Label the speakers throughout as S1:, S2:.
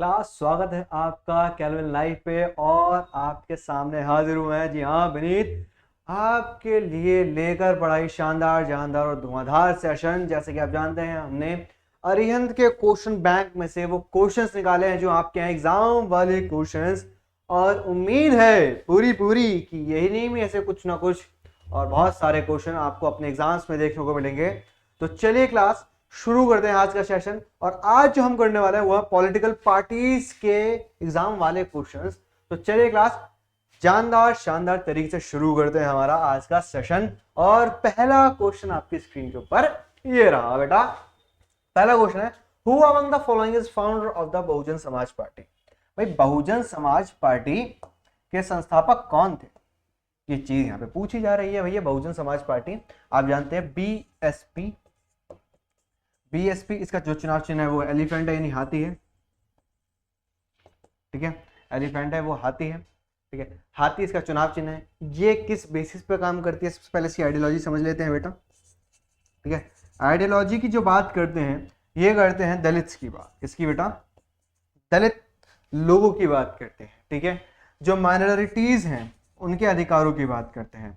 S1: Class स्वागत है आपका कैलविन लाइव पे और आपके सामने हाजिर हुए हैं जी हाँ विनीत आपके लिए लेकर पढ़ाई शानदार जानदार और धुआंधार सेशन। जैसे कि आप जानते हैं हमने अरिहंत के क्वेश्चन बैंक में से वो क्वेश्चंस निकाले हैं जो आपके हैं एग्जाम वाले क्वेश्चंस, और उम्मीद है पूरी पूरी कि यही नहीं में ऐसे कुछ ना कुछ और बहुत सारे क्वेश्चन आपको अपने एग्जाम्स में देखने को मिलेंगे। तो चलिए क्लास शुरू करते हैं आज का सेशन। और आज जो हम करने वाले हैं वो है पॉलिटिकल पार्टीज के एग्जाम वाले क्वेश्चंस। तो चलिए क्लास जानदार शानदार तरीके से शुरू करते हैं हमारा आज का सेशन। और पहला क्वेश्चन आपकी स्क्रीन के ऊपर ये रहा बेटा। पहला क्वेश्चन है who among the following is founder of the Bahujan Samaj party. भाई बहुजन समाज पार्टी के संस्थापक कौन थे, ये चीज यहाँ पे पूछी जा रही है भैया। बहुजन समाज पार्टी आप जानते हैं बीएसपी, इसका जो चुनाव चिन्ह है वो एलिफेंट है यानी हाथी है। ठीक है, एलिफेंट है वो हाथी है। ठीक है, हाथी इसका चुनाव चिन्ह है। ये किस बेसिस पे काम करती है, सबसे पहले इसकी आइडियोलॉजी समझ लेते हैं बेटा। ठीक है, आइडियोलॉजी की जो बात करते हैं ये करते हैं दलित्स की बात। किसकी बेटा? दलित लोगों की बात करते हैं। ठीक है, जो माइनॉरिटीज हैं उनके अधिकारों की बात करते हैं,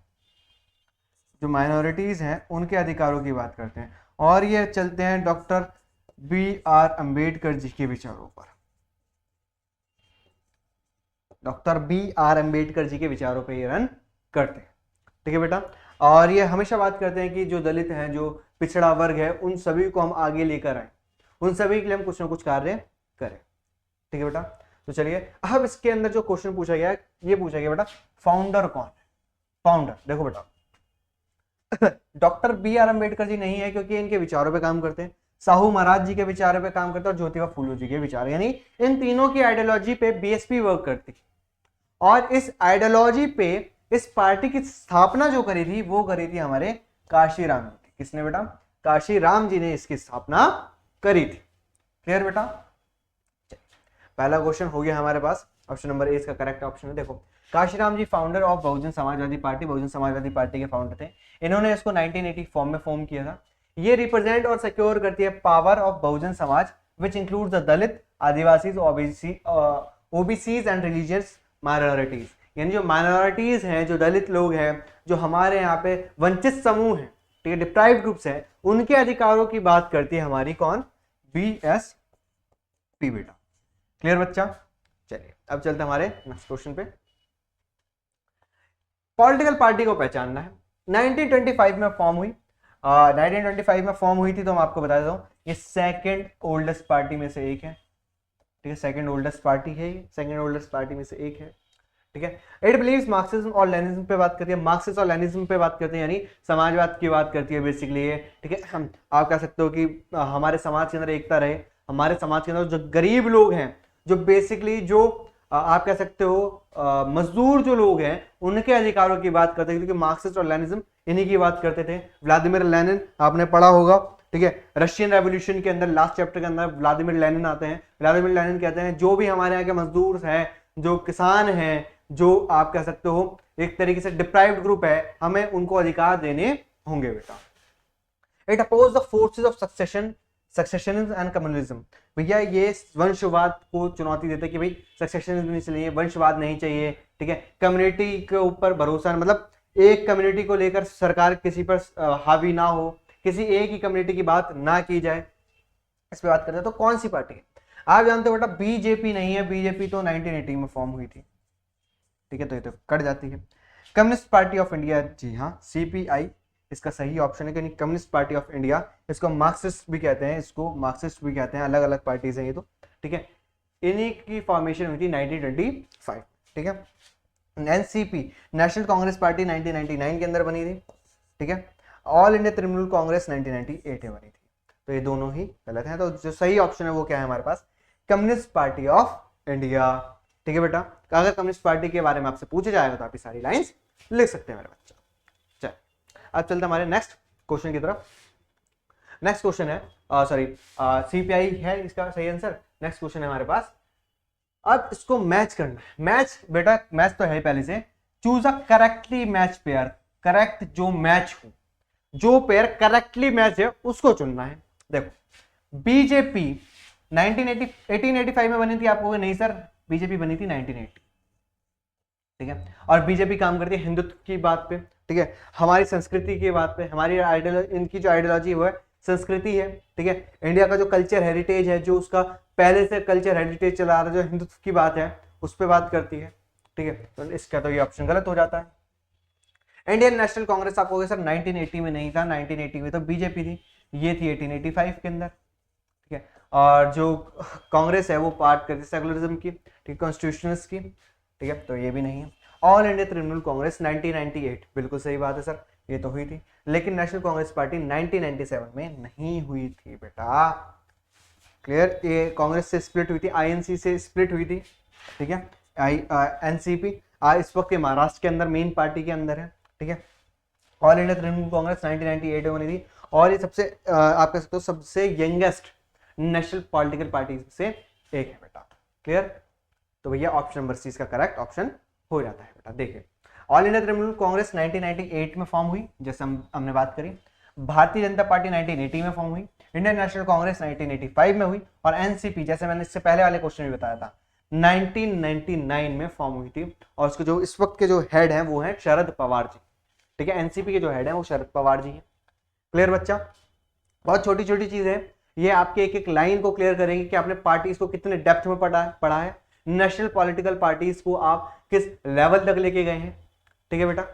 S1: जो माइनॉरिटीज हैं उनके अधिकारों की बात करते हैं। और ये चलते हैं डॉक्टर B.R. अम्बेडकर जी के विचारों पर। Doctor B.R. अम्बेडकर जी के विचारों पे ये रन करते हैं। ठीक है बेटा, और ये हमेशा बात करते हैं कि जो दलित हैं, जो पिछड़ा वर्ग है, उन सभी को हम आगे लेकर आए, उन सभी के लिए हम कुछ ना कुछ कार्य करें। ठीक है बेटा, तो चलिए अब इसके अंदर जो क्वेश्चन पूछा गया है ये पूछा गया बेटा फाउंडर कौन है। फाउंडर देखो बेटा डॉक्टर B.R. अम्बेडकर जी नहीं है क्योंकि इनके विचारों पे काम करते हैं, साहू महाराज जी के विचारों पे काम करते हैं और ज्योतिबा फूले जी के विचार, यानी इन तीनों की आइडियोलॉजी पे बीएसपी वर्क करती। और इस आइडियोलॉजी पे इस पार्टी की स्थापना जो करी थी वो करी थी हमारे काशीराम जी। किसने बेटा? काशीराम जी ने इसकी स्थापना करी थी। क्लियर बेटा? पहला क्वेश्चन हो गया हमारे पास। ऑप्शन नंबर ए इसका करेक्ट ऑप्शन है। देखो, Kashiram ji founder of Bahujan Samajwadi party, Bahujan Samajwadi party के फाउंडर थे। इन्होंने इसको 1980 फॉर्म में फॉर्म किया था। ये रिप्रेजेंट और सिक्योर करती है power of Bahujan Samaj which include the Dalit, Adivasi, OBCs and religious minorities. यानी जो माइनॉरिटीज हैं, जो दलित लोग हैं, जो हमारे यहाँ पे वंचित समूह हैं, ठीक है, डिप्राइव्ड ग्रुप्स हैं, उनके अधिकारों की बात करती है हमारी कौन? बीएसपी बेटा। क्लियर बच्चा? चलिए अब चलते हमारे नेक्स्ट क्वेश्चन पे। पॉलिटिकल पार्टी को पहचानना है। 1925 में फॉर्म हुई। 1925 में फॉर्म हुई थी तो मैं आपको बता देता हूं ये सेकंड ओल्डेस्ट पार्टी में से एक है। ठीक है, सेकंड ओल्डेस्ट पार्टी है ये, सेकंड ओल्डेस्ट पार्टी में से एक है। ठीक है, इट बिलीव्स मार्क्सिज्म और लेनिज्म पे बात करती है, मार्क्सिज्म और लेनिज्म पे बात करते हैं, यानी समाजवाद की बात करती है बेसिकली ये। ठीक है, हम आप कह सकते हो कि हमारे समाज के अंदर एकता रहे, हमारे समाज के अंदर जो गरीब लोग हैं, जो बेसिकली जो आप कह सकते हो मजदूर जो लोग हैं, उनके अधिकारों की बात करते हैं, क्योंकि मार्क्सिस्ट और लेनिज्म इन्हीं की बात करते थे। व्लादिमीर लेनिन आपने पढ़ा होगा। ठीक है, रशियन रेवोल्यूशन के अंदर लास्ट चैप्टर के अंदर व्लादिमीर लेनिन आते हैं। व्लादिमीर लेनिन कहते हैं जो भी हमारे यहाँ के मजदूर हैं, जो किसान हैं, जो आप कह सकते हो एक तरीके से डिप्राइव्ड ग्रुप है, हमें उनको अधिकार देने होंगे बेटा। It oppose the forces of secessionism and communism. भैया ये वंशवाद को चुनौती देते कि भाई सक्सेशनिज्म नहीं चाहिए, वंशवाद नहीं चाहिए। ठीक है, कम्युनिटी के ऊपर भरोसा, मतलब एक कम्युनिटी को लेकर सरकार किसी पर हावी ना हो, किसी एक ही कम्युनिटी की बात ना की जाए, इस पे बात करते हैं। तो कौन सी पार्टी है? आप जानते हो बेटा बीजेपी नहीं है, बीजेपी तो 1980 में फॉर्म हुई थी। ठीक है, तो ये तो कट जाती है। कम्युनिस्ट पार्टी ऑफ इंडिया, जी हाँ सीपीआई इसका सही ऑप्शन है, क्योंकि कम्युनिस्ट पार्टी ऑफ इंडिया, इसको मार्क्सिस्ट भी कहते हैं, इसको मार्क्सिस्ट भी कहते हैं, अलग अलग पार्टीज हैं ये तो। ठीक है, इन्हीं की फॉर्मेशन हुई थी 1925। ठीक है, एनसीपी नेशनल कांग्रेस पार्टी 1999 के अंदर बनी थी। ठीक है, ऑल इंडिया तृणमूल कांग्रेस 1998 में बनी थी। तो ये दोनों ही गलत हैं, तो जो सही ऑप्शन है वो क्या है हमारे पास? Communist Party of India. ठीक है बेटा, अगर कम्युनिस्ट पार्टी के बारे में आपसे पूछे जाएगा तो आप ये सारी लाइंस लिख सकते हैं मेरे बच्चा। चल अब चलते हमारे नेक्स्ट क्वेश्चन की तरफ। नेक्स्ट क्वेश्चन है सीपीआई है इसका सही आंसर। नेक्स्ट क्वेश्चन है हमारे पास, अब इसको मैच करना है। मैच बेटा, मैच तो है पहले से। Choose a correctly match pair, correct जो मैच हो, जो पेयर करेक्टली मैच है उसको चुनना है। देखो बीजेपी 1885 में बनी थी, आप कहोगे नहीं सर बीजेपी बनी थी 1980, ठीक है। और बीजेपी काम करती है हिंदुत्व की बात पे, ठीक है, हमारी संस्कृति की बात पे, हमारी आइडियोलॉजी, इनकी जो आइडियोलॉजी वो है संस्कृति है, ठीक है। इंडिया का जो कल्चर हेरिटेज है, जो उसका पहले से कल्चर हेरिटेज चला रहा है, जो हिंदुत्व की बात है उस पर बात करती है, ठीक है। तो इसका तो ये ऑप्शन गलत हो जाता है। इंडियन नेशनल कांग्रेस आप कहोगे सर 1980 में नहीं था, 1980 में तो बीजेपी थी, ये थी 1885 के अंदर, ठीक है। और जो कांग्रेस है वो पार्ट करती है सेकुलरिज्म की, ठीक है, कॉन्स्टिट्यूशनिस्ट की, ठीक है, तो ये भी नहीं है। ऑल इंडिया तृणमूल कांग्रेस 1998, बिल्कुल सही बात है सर, ये तो हुई थी, लेकिन नेशनल कांग्रेस पार्टी 1997 में नहीं हुई थी बेटा, क्लियर। ये कांग्रेस से स्प्लिट हुई थी, आईएनसी से स्प्लिट हुई थी, ठीक है। एनसीपी इस वक्त के महाराष्ट्र के अंदर मेन पार्टी के अंदर है, ठीक है। ऑल इंडिया तृणमूल कांग्रेस 1998 में बनी थी, और ये सबसे आप कह सकते हो सबसे यंगेस्ट नेशनल पॉलिटिकल पार्टी से एक है बेटा, क्लियर। तो भैया ऑप्शन नंबर सी इसका करेक्ट ऑप्शन हो जाता है बेटा। देखिए ऑल इंडिया तृणमूल कांग्रेस 1998 में फॉर्म हुई, जैसे हमने बात करी। भारतीय जनता पार्टी 1980 में फॉर्म हुई, इंडियन नेशनल कांग्रेस 1985 में हुई, और एनसीपी जैसे मैंने इससे पहले वाले क्वेश्चन में बताया था 1999 में फॉर्म हुई थी, और उसके जो इस वक्त के जो हेड हैं वो हैं शरद पवार जी, ठीक है। एनसीपी के जो हेड हैं वो शरद पवार जी हैं, क्लियर बच्चा। बहुत छोटी छोटी चीज है ये, आपके एक एक लाइन को क्लियर करेंगे कि आपने पार्टीज को कितने डेप्थ में पढ़ा है, नेशनल पॉलिटिकल पार्टीज को आप किस लेवल तक लेके गए हैं, ठीक है बेटा।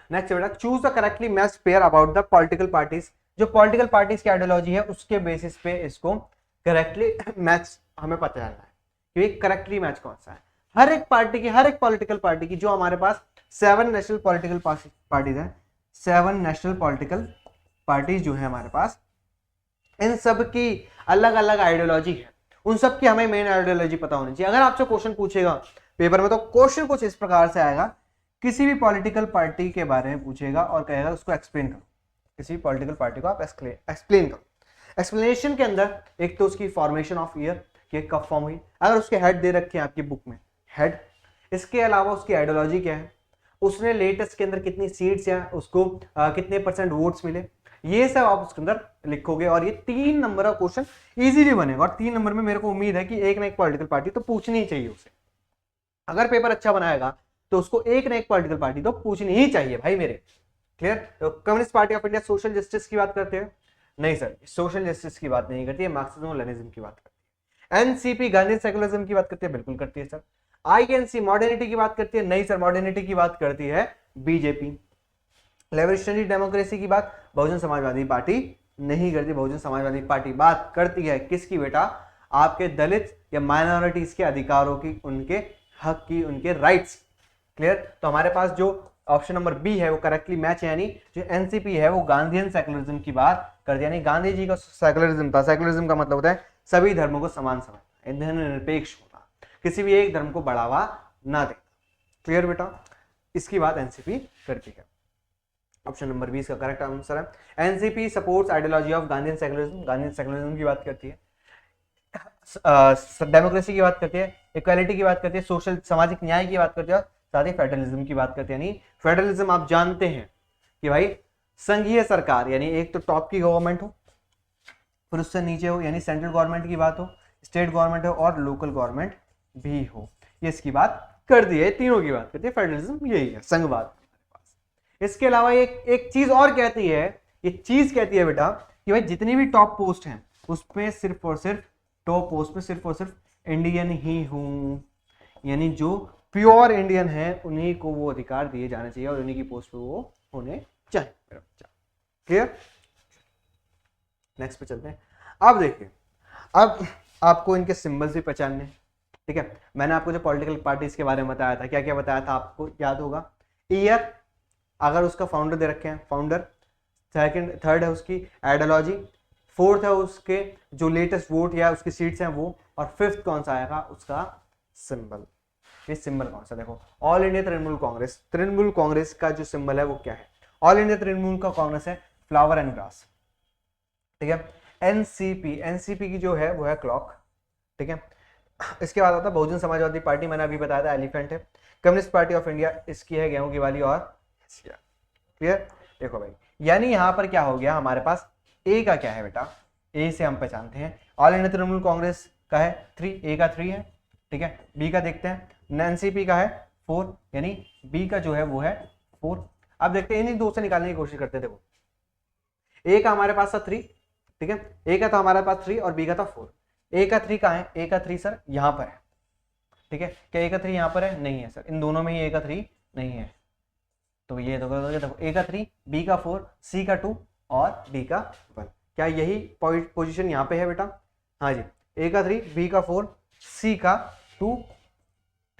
S1: नेक्स्ट बेटा, choose the correctly matched pair about the political parties. जो पॉलिटिकल पार्टीज की आइडियोलॉजी है उसके बेसिस पे इसको करेक्टली मैच हमें पता चलना है कि करेक्टली मैच कौन सा है। हर एक पार्टी की, हर एक पॉलिटिकल पार्टी की, जो हमारे पास 7 नेशनल पॉलिटिकल पार्टीज है, 7 नेशनल पॉलिटिकल पार्टीज जो है हमारे पास, इन सब की अलग अलग आइडियोलॉजी है, उन सब की हमें मेन आइडियोलॉजी पता होनी चाहिए। अगर आपसे क्वेश्चन पूछेगा पेपर में तो क्वेश्चन कुछ इस प्रकार से आएगा, किसी भी पॉलिटिकल पार्टी के बारे में पूछेगा और कहेगा उसको एक्सप्लेन करो, किसी भी पॉलिटिकल पार्टी को आप एक्सप्लेन करो। एक्सप्लेनेशन के अंदर एक तो उसकी फॉर्मेशन ऑफ ईयर कि कब फॉर्म हुई, अगर उसके हेड दे रखे हैं आपकी बुक में हेड, इसके अलावा उसकी आइडियोलॉजी क्या है, उसने लेटेस्ट के अंदर कितनी सीट्स या उसको कितने % वोट्स मिले, ये सब आप उसके अंदर लिखोगे, और ये 3 नंबर का क्वेश्चन इजीली बनेगा। और 3 नंबर में मेरे को उम्मीद है कि एक ना एक पॉलिटिकल पार्टी तो पूछनी ही चाहिए उसे। अगर पेपर अच्छा बनाएगा तो उसको एक ना एक पॉलिटिकल पार्टी तो पूछनी ही चाहिए भाई मेरे, क्लियर। तो communist Party of India social justice की बात करते हैं, नहीं सर सोशल जस्टिस की बात नहीं करती है, मार्क्सिज्म और लेनिज्म की बात करती है। एनसीपी गांधी सेकुलरिज्म की बात करती है, बिल्कुल करती है सर। आईएनसी मॉडर्निटी की बात करती है, नहीं सर मॉडर्निटी की बात करती है बीजेपी। लिबरेशनरी डेमोक्रेसी की बात बहुजन समाजवादी पार्टी नहीं करती, बहुजन समाजवादी पार्टी बात करती है किसकी बेटा, आपके दलित या माइनॉरिटीज के अधिकारों की, उनके हक की, उनके राइट्स, क्लियर। तो हमारे पास जो ऑप्शन नंबर बी है वो करेक्टली मैच है, यानी जो एनसीपी है वो गांधीयन सेकुलरिज्म की बात करती है, यानी गांधी जी का सेकुलरिज्म था। सेकुलरिज्म का मतलब होता है सभी धर्मों को समान समझना, धर्मनिरपेक्ष होना, किसी भी एक धर्म को बढ़ावा ना देना, क्लियर बेटा। इसकी बात एनसीपी करती है। ऑप्शन नंबर 20 का करेक्ट आंसर है। NCP supports ideology of Gandhian secularism, Gandhian secularism की बात करती है, डेमोक्रेसी की बात करती है, इक्वालिटी की बात करती है, सोशल सामाजिक न्याय की बात करती है, साथ ही फेडरलिज्म की बात करती है। यानी फेडरलिज्म आप जानते हैं कि भाई संघीय सरकार, यानी एक तो टॉप की गवर्नमेंट हो, फिर उससे नीचे हो, यानी सेंट्रल गवर्नमेंट की बात हो, स्टेट गवर्नमेंट हो और लोकल गवर्नमेंट भी हो, ये इसकी बात कर दी है, तीनों की बात करती है। फेडरलिज्म यही है, संघवाद। इसके अलावा एक चीज और कहती है, ये चीज कहती है बेटा कि भाई जितनी भी टॉप पोस्ट हैं उसमें सिर्फ और सिर्फ टॉप पोस्ट में सिर्फ और सिर्फ इंडियन ही हूं, यानी जो प्योर इंडियन है उन्हीं को वो अधिकार दिए जाने चाहिए और उन्हीं की पोस्ट पे वो होने चाहिए मेरा बच्चा, क्लियर। नेक्स्ट पे चलते हैं। अब देखिए, अब आपको इनके सिंबल्स भी पहचानने, ठीक है। मैंने आपको जो पॉलिटिकल पार्टीज के बारे में बताया था, क्या क्या बताया था आपको याद होगा। ईयर, अगर उसका फाउंडर दे रखे हैं फाउंडर, सेकंड थर्ड है उसकी आइडियोलॉजी, फोर्थ है उसके जो लेटेस्ट वोट या उसकी सीट्स हैं वो, और फिफ्थ कौन सा आएगा उसका सिंबल। ये सिंबल कौन सा, देखो ऑल इंडिया तृणमूल कांग्रेस, तृणमूल कांग्रेस का जो सिंबल है वो क्या है, ऑल इंडिया तृणमूल का कांग्रेस है फ्लावर एंड ग्रास, ठीक है। एनसीपी, एनसीपी की जो है वो है क्लॉक, ठीक है। इसके बाद आता है बहुजन समाजवादी पार्टी, मैंने अभी बताया था एलिफेंट है। कम्युनिस्ट पार्टी ऑफ इंडिया इसकी है गेहूं की वाली और क्लियर। देखो भाई, यानी यहां पर क्या हो गया हमारे पास, ए का क्या है बेटा, ए से हम पहचानते हैं ऑल इंडिया तृणमूल कांग्रेस का है 3, ए का 3 है, ठीक है। बी का देखते हैं, एनसीपी का है 4, यानी बी का जो है वो है 4। अब देखते हैं इन्हीं दो से निकालने की कोशिश करते हैं। देखो ए का हमारे पास था 3, ठीक है, ए का तो हमारे पास 3 और बी का था 4। ए का 3 कहाँ है? ए का 3 सर यहाँ पर है, ठीक है। क्या ए का 3 यहाँ पर है? नहीं है सर, इन दोनों में ही ए का 3 नहीं है। तो ये देखो ए का 3, बी का 4, सी का 2 और डी का 1। क्या यही पोजीशन यहाँ पे है बेटा? हाँ जी, ए का 3, बी का 4, सी का 2,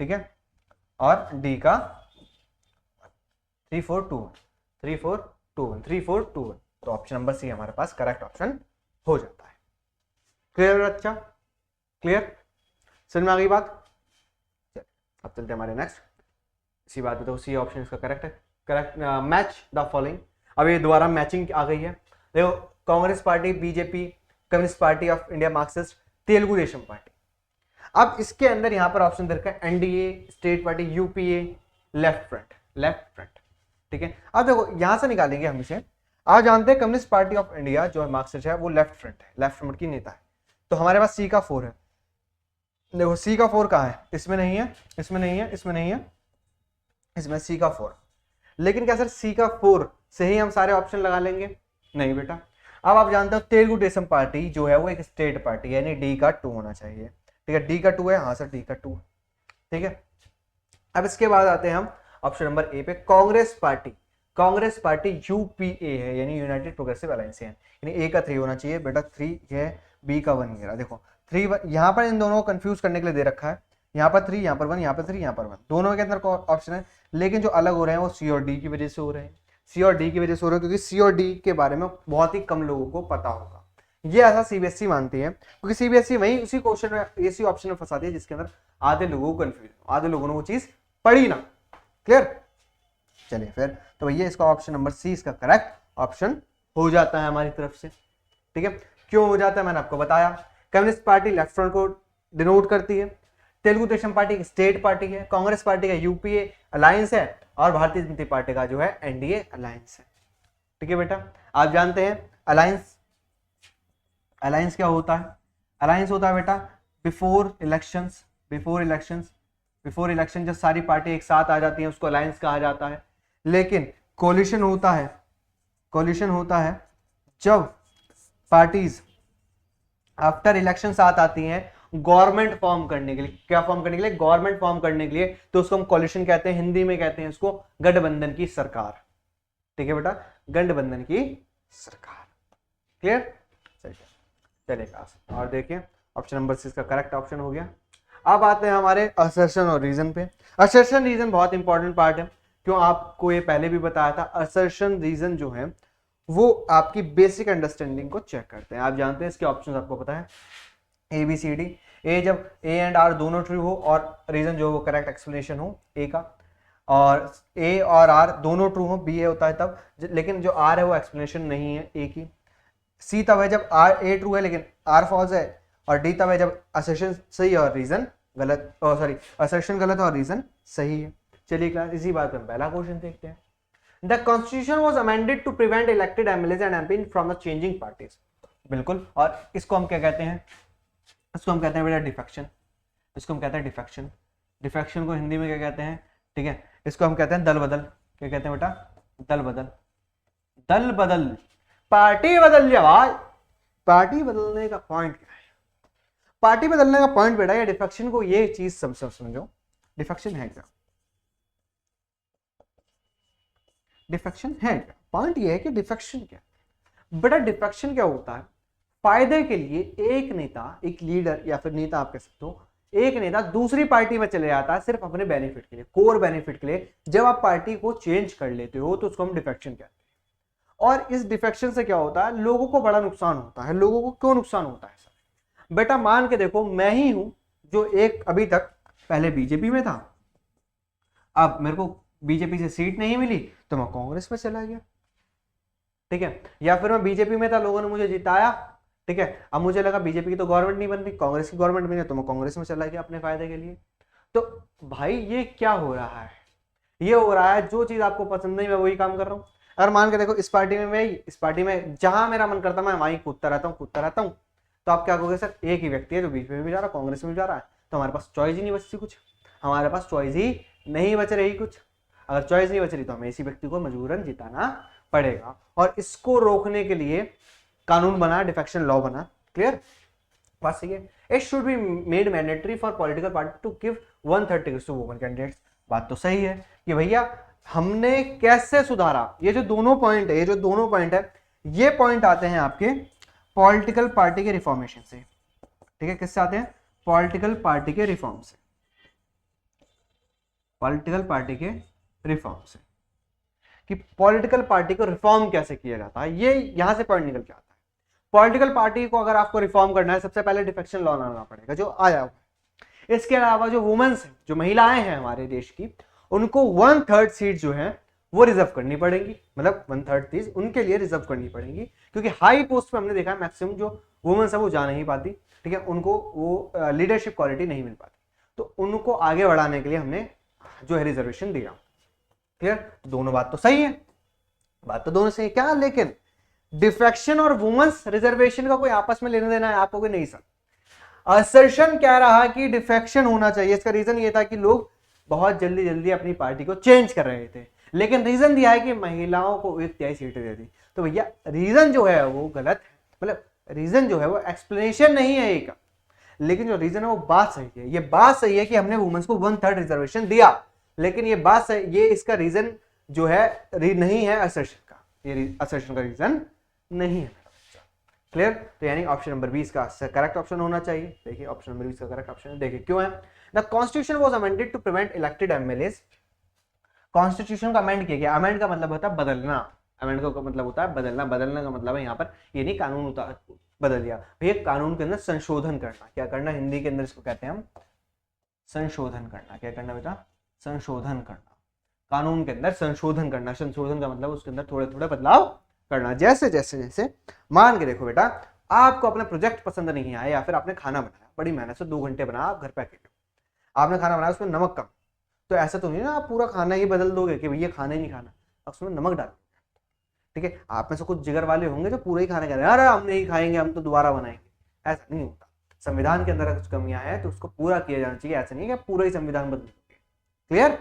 S1: ठीक है, और डी का 3 4 2 3 4 2 1 3 4 2 1। तो ऑप्शन नंबर सी हमारे पास करेक्ट ऑप्शन हो जाता है। क्लियर बच्चा? क्लियर? समझ में आ गई बात? अब चलते हैं हमारे नेक्स्ट। इसी बात पे तो सी ऑप्शन इसका करेक्ट है। Correct match the following. अब ये दोबारा मैचिंग आ गई है। देखो Congress party, BJP, communist Party of India, Marxist, Telugu Desam party. अब इसके अंदर यहां पर ऑप्शन दे रखा है NDA, state party, UPA, left front, ठीक है। अब देखो यहां से निकालेंगे हम इसे। आप जानते हैं कम्युनिस्ट पार्टी ऑफ इंडिया जो है मार्क्सिस्ट है वो लेफ्ट फ्रंट है, लेफ्ट फ्रंट की नेता है। तो हमारे पास सी का 4 है। देखो सी का 4 कहाँ है? इसमें नहीं है, इसमें नहीं है, इसमें नहीं है, इसमें सी का 4। लेकिन क्या सर सी का 4 से ही हम सारे ऑप्शन लगा लेंगे? नहीं बेटा। अब आप जानते हो तेलुगु देशम पार्टी जो है वो एक स्टेट पार्टी है, यानी डी का 2 होना चाहिए, ठीक है। डी का 2 है, हाँ सर डी का 2, ठीक है। अब इसके बाद आते हैं हम ऑप्शन नंबर ए पे, कांग्रेस पार्टी यूपीए है, यानी यूनाइटेड प्रोग्रेसिव अलायंस है, यानी ए का 3 होना चाहिए बेटा, 3 है, बी का 1 है। देखो 3 यहाँ पर इन दोनों को कंफ्यूज करने के लिए दे रखा है, यहाँ पर 3, यहाँ पर 1, यहाँ पर 3, यहाँ पर 1, दोनों के अंदर ऑप्शन है। लेकिन जो अलग हो रहे हैं वो सी और डी की वजह से हो रहे हैं, सी और डी की वजह से हो रहे हैं, क्योंकि सी और डी के बारे में बहुत ही कम लोगों को पता होगा। ये ऐसा सीबीएसई मानती है, क्योंकि सीबीएसई वही उसी क्वेश्चन में, इसी ऑप्शन में फंसाती है जिसके अंदर आधे लोगों को कंफ्यूज, आधे लोगों ने वो चीज पढ़ी ना। क्लियर? चलिए फिर तो भैया इसका ऑप्शन नंबर सी इसका करेक्ट ऑप्शन हो जाता है हमारी तरफ से, ठीक है। क्यों हो जाता है मैंने आपको बताया। कम्युनिस्ट पार्टी लेफ्ट फ्रंट को डिनोट करती है, तेलुगु देशम पार्टी की स्टेट पार्टी है, कांग्रेस पार्टी का यूपीए अलायंस है, और भारतीय जनता पार्टी का जो है एनडीए अलायंस है, ठीक है बेटा। आप जानते हैं अलायंस क्या होता है? अलायंस होता है बेटा बिफोर इलेक्शन जब सारी पार्टी एक साथ आ जाती है उसको अलायंस कहा जाता है। लेकिन कोलिशन होता है जब पार्टीज आफ्टर इलेक्शन साथ आती हैं गवर्नमेंट फॉर्म करने के लिए। क्या फॉर्म करने के लिए? गवर्नमेंट फॉर्म करने के लिए। तो उसको हम कोलिशन कहते हैं, हिंदी में कहते हैं इसको गठबंधन की सरकार, ठीक है बेटा, गठबंधन की सरकार। क्लियर? चलेगा। और देखिए ऑप्शन नंबर 6 का करेक्ट ऑप्शन हो गया। अब आते हैं हमारे असर्शन और रीजन पे। असर्शन रीजन बहुत इंपॉर्टेंट पार्ट है, क्यों आपको ये पहले भी बताया था। असर्शन रीजन जो है वो आपकी बेसिक अंडरस्टैंडिंग को चेक करते हैं। आप जानते हैं इसके ऑप्शंस आपको पता है, A B C D. A जब ए एंड आर दोनों ट्रू हो और रीजन जो वो करेक्ट एक्सप्लेनेशन हो ए का, और ए और आर दोनों ट्रू हो बी ए होता है तब, लेकिन जो आर है वो एक्सप्लेनेशन नहीं है ए की। सी तब है जब आर ए ट्रू है लेकिन आर फॉल्स है, और डी तब है जब असर्शन सही और रीजन गलत, असर्शन गलत और रीजन सही है। चलिए क्लास इसी बात पे पहला क्वेश्चन देखते हैं। The constitution was amended to prevent elected MLAs and MP from the changing parties. बिल्कुल, और इसको हम क्या कहते हैं? इसको हम कहते हैं बेटा डिफेक्शन। इसको हम कहते हैं डिफेक्शन। डिफेक्शन को हिंदी में क्या कहते हैं? ठीक है, इसको हम कहते हैं दल बदल। क्या कहते हैं बेटा? दल बदल। दल बदल, पार्टी बदल जा भाई। पार्टी बदलने का पॉइंट क्या है? पार्टी बदलने का पॉइंट बेटा या डिफेक्शन को ये चीज समझो, डिफेक्शन है क्या? डिफेक्शन है क्या? पॉइंट ये है कि डिफेक्शन क्या बेटा? डिफेक्शन क्या होता है? फायदे के लिए एक नेता, एक लीडर या फिर नेता आप कह सकते हो, एक नेता दूसरी पार्टी में चले जाता है सिर्फ अपने बेनिफिट के लिए, कोर बेनिफिट के लिए। जब आप पार्टी को चेंज कर लेते हो तो उसको हम डिफेक्शन कहते हैं। और इस डिफेक्शन से क्या होता है? लोगों को बड़ा नुकसान होता है। लोगों को क्यों नुकसान होता है सर? बेटा मान के देखो, मैं ही हूं जो एक अभी तक पहले बीजेपी में था, अब मेरे को बीजेपी से सीट नहीं मिली तो मैं कांग्रेस में चला गया, ठीक है। या फिर मैं बीजेपी में था, लोगों ने मुझे जिताया, ठीक है, अब मुझे लगा बीजेपी की तो गवर्नमेंट नहीं बन रही, कांग्रेस की गवर्नमेंट बनी, तो मैं कांग्रेस में चला गया अपने फायदे के लिए। तो भाई ये क्या हो रहा है? ये हो रहा है जो चीज आपको पसंद नहीं मैं वही काम कर रहा हूं। अगर मान के देखो इस पार्टी में मैं, इस पार्टी में जहां मेरा मन करता मैं वहीं कूदता रहता हूँ, तो आप क्या कहोगे सर एक ही व्यक्ति है जो बीच में भी जा रहा है, कांग्रेस में भी जा रहा है, तो हमारे पास चॉइस ही नहीं बचती कुछ, हमारे पास चॉइस ही नहीं बच रही कुछ। अगर चॉइस नहीं बच रही तो हमें इसी व्यक्ति को मजबूरन जिताना पड़ेगा, और इसको रोकने के लिए कानून बना, डिफेक्शन लॉ बना। क्लियर, बात सही है। It should be made mandatory for political party to give 1/3 tickets to women candidates. बात तो सही है कि भैया हमने कैसे सुधारा, ये जो दोनों पॉइंट है, ये जो दोनों पॉइंट है, ये पॉइंट आते हैं आपके पॉलिटिकल पार्टी के रिफॉर्मेशन से। ठीक है, किससे आते हैं? पॉलिटिकल पार्टी के रिफॉर्म से, पॉलिटिकल पार्टी के रिफॉर्म से, कि पॉलिटिकल पार्टी को रिफॉर्म कैसे किया जाता है, ये यहां से पॉइंट निकल के आता है। पॉलिटिकल पार्टी को अगर आपको रिफॉर्म करना है, सबसे पहले डिफेक्शन लॉ लाना पड़ेगा जो आया हुआ है। इसके अलावा जो वुमेन्स हैं, जो महिलाएं हैं हमारे देश की, उनको 1/3 सीट जो है वो रिजर्व करनी पड़ेगी, मतलब 1/3 सीट उनके लिए रिजर्व करनी पड़ेगी, क्योंकि हाई पोस्ट पे हमने देखा है मैक्सिमम जो वुमेन्स है वो जा नहीं पाती। ठीक है, उनको वो लीडरशिप क्वालिटी नहीं मिल पाती, तो उनको आगे बढ़ाने के लिए हमने जो है रिजर्वेशन दिया। क्लियर, दोनों बात तो सही है, बात तो दोनों सही है क्या, लेकिन डिफेक्शन और वुमेन्स रिजर्वेशन का कोई आपस में लेना देना है आपको कि नहीं सर? असर्शन कह रहा कि डिफेक्शन होना चाहिए, इसका रीजन ये था कि लोग बहुत जल्दी जल्दी अपनी पार्टी को चेंज कर रहे थे, लेकिन रीजन दिया है कि महिलाओं को 1/3 सीटें दे दी। तो भैया रीजन जो है वो गलत है, मतलब रीजन जो है वो एक्सप्लेनेशन नहीं है एक, लेकिन जो रीजन है वो बात सही है। ये बात सही है कि हमने वुमेन्स को 1/3 रिजर्वेशन दिया, लेकिन ये बात सही, ये इसका रीजन जो है नहीं है असर्शन का, ये असर्शन का रीजन नहीं है। क्लियर, तो यानी ऑप्शन नंबर 20 का करेक्ट ऑप्शन होना चाहिए। देखिए ऑप्शन नंबर 20 का करेक्ट ऑप्शन है, देखिए क्यों है। The constitution was amended to prevent elected MLAs. Constitution का अमेंड किया गया, अमेंड का मतलब होता है बदलना, अमेंड का मतलब होता है बदलना, बदलने का मतलब है यहाँ पर ये नहीं कानून बदल दिया भैया, कानून के अंदर संशोधन करना। क्या करना, हिंदी के अंदर इसको कहते हैं हम संशोधन करना। क्या करना बेटा, संशोधन करना, कानून के अंदर संशोधन करना। संशोधन का मतलब उसके अंदर थोड़े थोड़े बदलाव करना। जैसे जैसे जैसे मान के देखो बेटा, आपको अपना प्रोजेक्ट पसंद नहीं आया, या फिर आपने खाना बनाया बड़ी मेहनत से 2 घंटे बनाया, आप घर पे अकेले, आपने खाना बनाया उसमें नमक कम, तो ऐसा तो नहीं ना आप पूरा खाना ही बदल दोगे कि भैया खाना ही नहीं खाना, उसमें नमक डाल। ठीक है, आप में से कुछ जिगर वाले होंगे जो पूरा ही खाना कह रहे हैं, अरे हम नहीं खाएंगे, हम तो दोबारा बनाएंगे। ऐसा नहीं होता, संविधान के अंदर कुछ कमियां हैं तो उसको पूरा किया जाना चाहिए, ऐसा नहीं है कि पूरा ही संविधान बदल दोगे। क्लियर,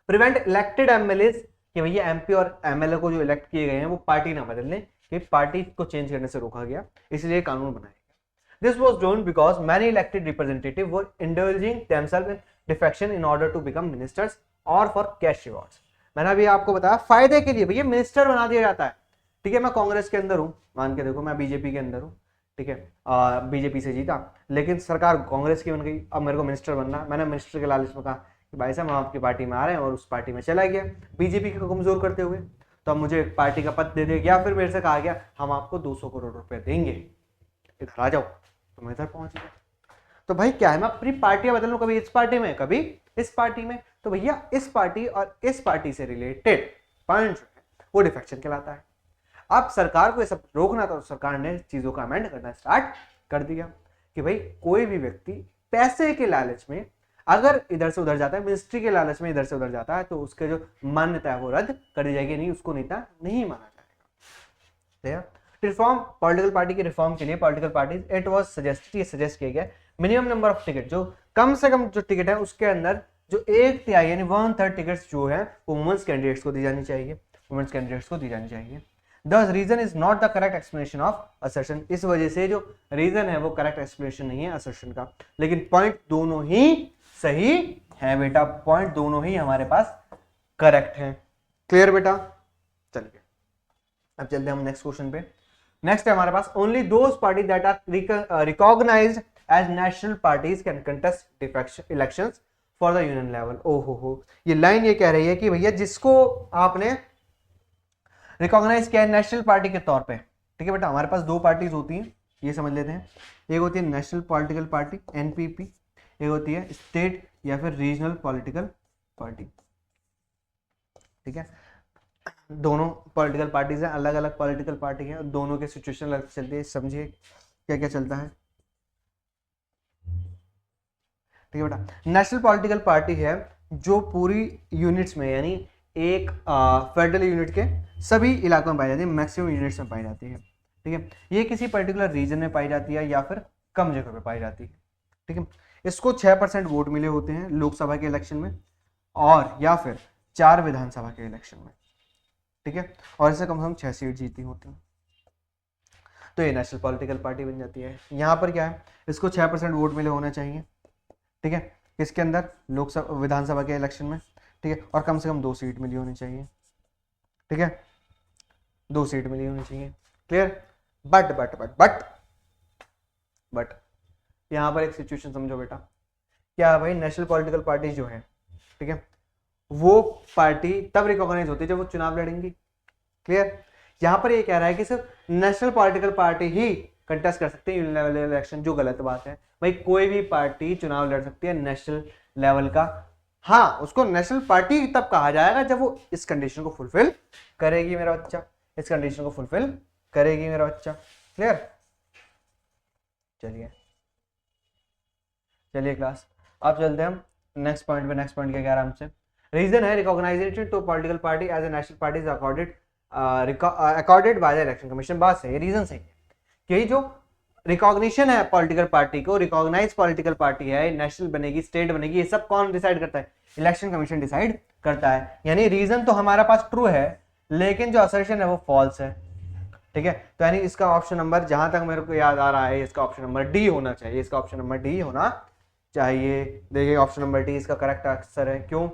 S1: प्रिवेंट इलेक्टेड एमएलए, कि भैया एमपी और एमएलए को जो इलेक्ट किए गए हैं वो पार्टी ना बदल लें, कि पार्टी को चेंज करने से रोका गया, इसलिए कानून बनाया गया। This was done because many elected representative were indulging themselves in defection in order to become ministers और फॉर कैश रिवॉर्ड्स। मैंने अभी आपको बताया फायदे के लिए भैया मिनिस्टर बना दिया जाता है। ठीक है, मैं कांग्रेस के अंदर हूं, मान के देखो मैं बीजेपी के अंदर हूं, ठीक है, बीजेपी से जीता, लेकिन सरकार कांग्रेस की बन गई, अब मेरे को मिनिस्टर बनना, मैंने मिनिस्टर के लालच में कहा कि भाई साहब हम आपकी पार्टी में आ रहे हैं, और उस पार्टी में चला गया बीजेपी को कमजोर करते हुए, तो अब मुझे पार्टी का पद दे दिया, या फिर मेरे से कहा गया हम आपको 200 करोड़ रुपए देंगे, इधर आ जाओ, तो मैं इधर पहुंच गया। तो भाई क्या है, मैं अपनी पार्टियां बदल लूं, कभी इस पार्टी में कभी इस पार्टी में, तो भैया इस पार्टी और इस पार्टी से रिलेटेड पॉइंट जो है वो डिफेक्शन कहलाता है। अब सरकार को ये सब रोकना था, तो सरकार ने चीजों का अमेंड करना स्टार्ट कर दिया कि भाई कोई भी व्यक्ति पैसे के लालच में अगर इधर से उधर जाता है, मिनिस्ट्री के लालच में इधर से उधर जाता है, तो उसके जो मान्यता है वो रद्द कर दी जाएगी, नहीं उसको नेता नहीं माना जाएगा। रिफॉर्म, पॉलिटिकल पार्टी के रिफॉर्म के लिए political party it was suggested, ये सजेस्ट किया गया मिनिमम नंबर ऑफ टिकट, जो कम से कम जो टिकट है उसके अंदर जो 1/3 यानी 1/3 टिकट्स जो है वो वुमेन्स कैंडिडेट्स को दी जानी चाहिए, वुमेन्स कैंडिडेट्स को दी जानी चाहिए। The reason is not the correct explanation of assertion, इस वजह से जो रीजन है वो करेक्ट एक्सप्लेनेशन नहीं है assertion का, लेकिन पॉइंट दोनों ही सही है बेटा, पॉइंट दोनों ही हमारे पास करेक्ट है। क्लियर बेटा, चलिए अब चलते हैं हम नेक्स्ट क्वेश्चन पे। नेक्स्ट है हमारे पास only those party that are recognized as national parties can contest elections for the union level. ओहो हो, ये लाइन ये कह रही है कि भैया जिसको आपने रिकॉग्नाइज किया है नेशनल पार्टी के तौर पे, ठीक है बेटा, हमारे पास 2 पार्टीज होती हैं, ये समझ लेते हैं, एक होती है नेशनल पॉलिटिकल पार्टी एनपीपी, एक होती है स्टेट या फिर रीजनल पॉलिटिकल पार्टी। ठीक है, दोनों पॉलिटिकल पार्टीज हैं, अलग अलग पॉलिटिकल पार्टी हैं, दोनों के सिचुएशन अलग चलती है, समझिए क्या क्या चलता है। ठीक है बेटा, नेशनल पॉलिटिकल पार्टी है जो पूरी यूनिट्स में यानी एक फेडरल यूनिट के सभी इलाकों में पाई जाती है, मैक्सिमम यूनिट्स में पाई जाती है। ठीक है, ये किसी पर्टिकुलर रीजन में पाई जाती है या फिर कम जगह पे पाई जाती है। ठीक है, इसको 6% वोट मिले होते हैं लोकसभा के इलेक्शन में और या फिर 4 विधानसभा के इलेक्शन में। ठीक है, और इसे कम से कम 6 सीट जीती होती हैं, तो ये नेशनल पॉलिटिकल पार्टी बन जाती है। यहाँ पर क्या है, इसको 6% वोट मिले होने चाहिए। ठीक है, किसके अंदर, लोकसभा विधानसभा के इलेक्शन में। ठीक है, और कम से कम 2 सीट मिली होनी चाहिए। ठीक है, 2 सीट मिली होनी चाहिए। क्लियर। बट यहाँ पर एक सिचुएशन समझो बेटा, क्या भाई, नेशनल पॉलिटिकल पार्टी जो है, ठीक है, वो पार्टी तब रिकॉग्नाइज होती है जब वो चुनाव लड़ेंगी। क्लियर। यहां पर ये कह रहा है कि सिर्फ नेशनल पॉलिटिकल पार्टी ही कंटेस्ट कर सकते हैं यूनियन लेवल इलेक्शन, जो गलत बात है भाई। कोई भी पार्टी चुनाव लड़ सकती है नेशनल लेवल का। हाँ, उसको नेशनल पार्टी तब कहा जाएगा जब वो इस कंडीशन को फुलफिल करेगी मेरा बच्चा, इस कंडीशन को फुलफिल करेगी मेरा बच्चा। क्लियर। चलिए क्लास, अब चलते हैं हम नेक्स्ट पॉइंट पे। नेक्स्ट पॉइंट क्या कह रहा है हमसे, रीजन है recognition to political party as a national party is accorded by the election commission. बात सही है, रीजन सही है कि जो रिकॉग्निशन है पॉलिटिकल पार्टी को, रिकॉग्नाइज पॉलिटिकल पार्टी है, नेशनल बनेगी, स्टेट बनेगी, ये सब कौन डिसाइड करता है, इलेक्शन कमीशन डिसाइड करता है। यानी रीजन तो हमारा पास ट्रू है, लेकिन जो असर्शन है वो फॉल्स है। ठीक है, तो यानी इसका ऑप्शन नंबर, जहां तक मेरे को याद आ रहा है, इसका ऑप्शन नंबर डी होना चाहिए। इसका ऑप्शन नंबर डी होना चाहिए। देखिए, ऑप्शन नंबर डी इसका करेक्ट आंसर है। क्यों,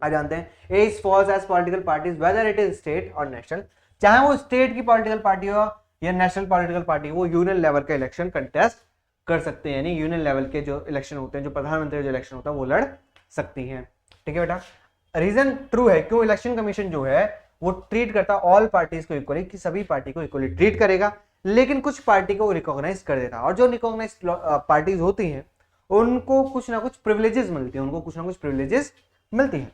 S1: आ जानते हैं। A is false as political parties whether it is state और नेशनल, चाहे वो स्टेट की पॉलिटिकल पार्टी हो या नेशनल पॉलिटिकल पार्टी, वो यूनियन लेवल का इलेक्शन कंटेस्ट कर सकते हैं। यानी यूनियन लेवल के जो इलेक्शन होते हैं, जो प्रधानमंत्री जो इलेक्शन होता है, वो लड़ सकती हैं। ठीक है बेटा, रीजन ट्रू है। क्यों, इलेक्शन कमीशन जो है वो ट्रीट करता है ऑल पार्टीज को इक्वली, कि सभी पार्टी को इक्वली ट्रीट करेगा, लेकिन कुछ पार्टी को रिकॉग्नाइज कर देता है। और जो रिकॉग्नाइज पार्टीज होती हैं उनको कुछ ना कुछ प्रिविलेजेस मिलती मिलती हैं।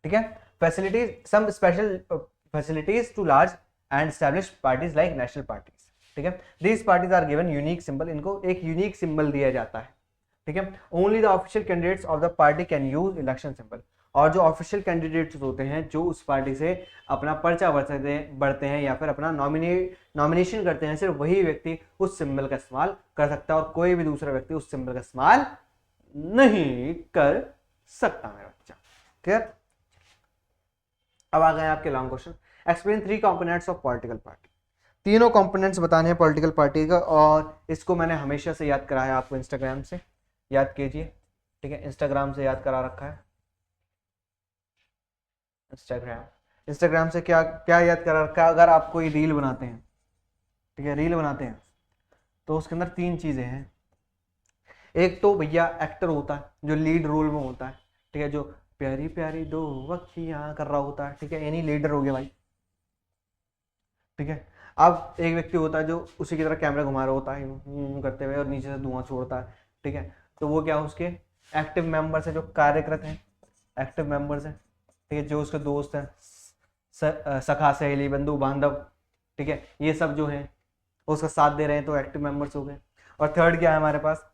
S1: ठीक है, facilities, some special facilities to large and established parties like national parties. ठीक है, these parties are given unique symbol, इनको एक यूनिक सिंबल दिया जाता है। ठीक है, only the official candidates of the party can use election symbol. और जो ऑफिशियल कैंडिडेट्स होते हैं, जो उस पार्टी से अपना पर्चा बढ़ते हैं या फिर अपना नॉमिनेशन करते हैं, सिर्फ वही व्यक्ति उस सिंबल का इस्तेमाल कर सकता है और कोई भी दूसरा व्यक्ति उस सिंबल का इस्तेमाल नहीं कर सकता मेरा बच्चा। क्लियर। अब आ गए आपके long question. Explain 3 components of political party. तीनों कंपोनेंट्स बताने हैं पॉलिटिकल पार्टी का, और इसको मैंने हमेशा से याद कराया आपको, इंस्टाग्राम से याद कीजिए। ठीक है, इंस्टाग्राम से याद करा रखा है। इंस्टाग्राम से क्या क्या याद करा रखा है। अगर आप कोई रील बनाते हैं, ठीक है, रील बनाते हैं, तो उसके अंदर 3 चीजें हैं। एक तो भैया एक्टर होता है जो लीड रोल में होता है। ठीक है, जो प्यारी प्यारी दो वक्तियां कर रहा होता है। ठीक है, यानी लीडर हो गया भाई। ठीक है, अब एक व्यक्ति होता है जो उसी की तरह कैमरा घुमा रहा होता है करते हुए और नीचे से धुआं छोड़ता है। ठीक है, तो वो क्या, उसके एक्टिव मेंबर्स है, जो कार्यरत हैं, एक्टिव मेंबर्स हैं। ठीक है, जो उसके दोस्त हैं, सखा सहेली बंधु बांधव, ठीक है, ये सब जो हैं उसका साथ दे रहे हैं, तो एक्टिव मेंबर्स हो गए। और थर्ड क्या है हमारे पास,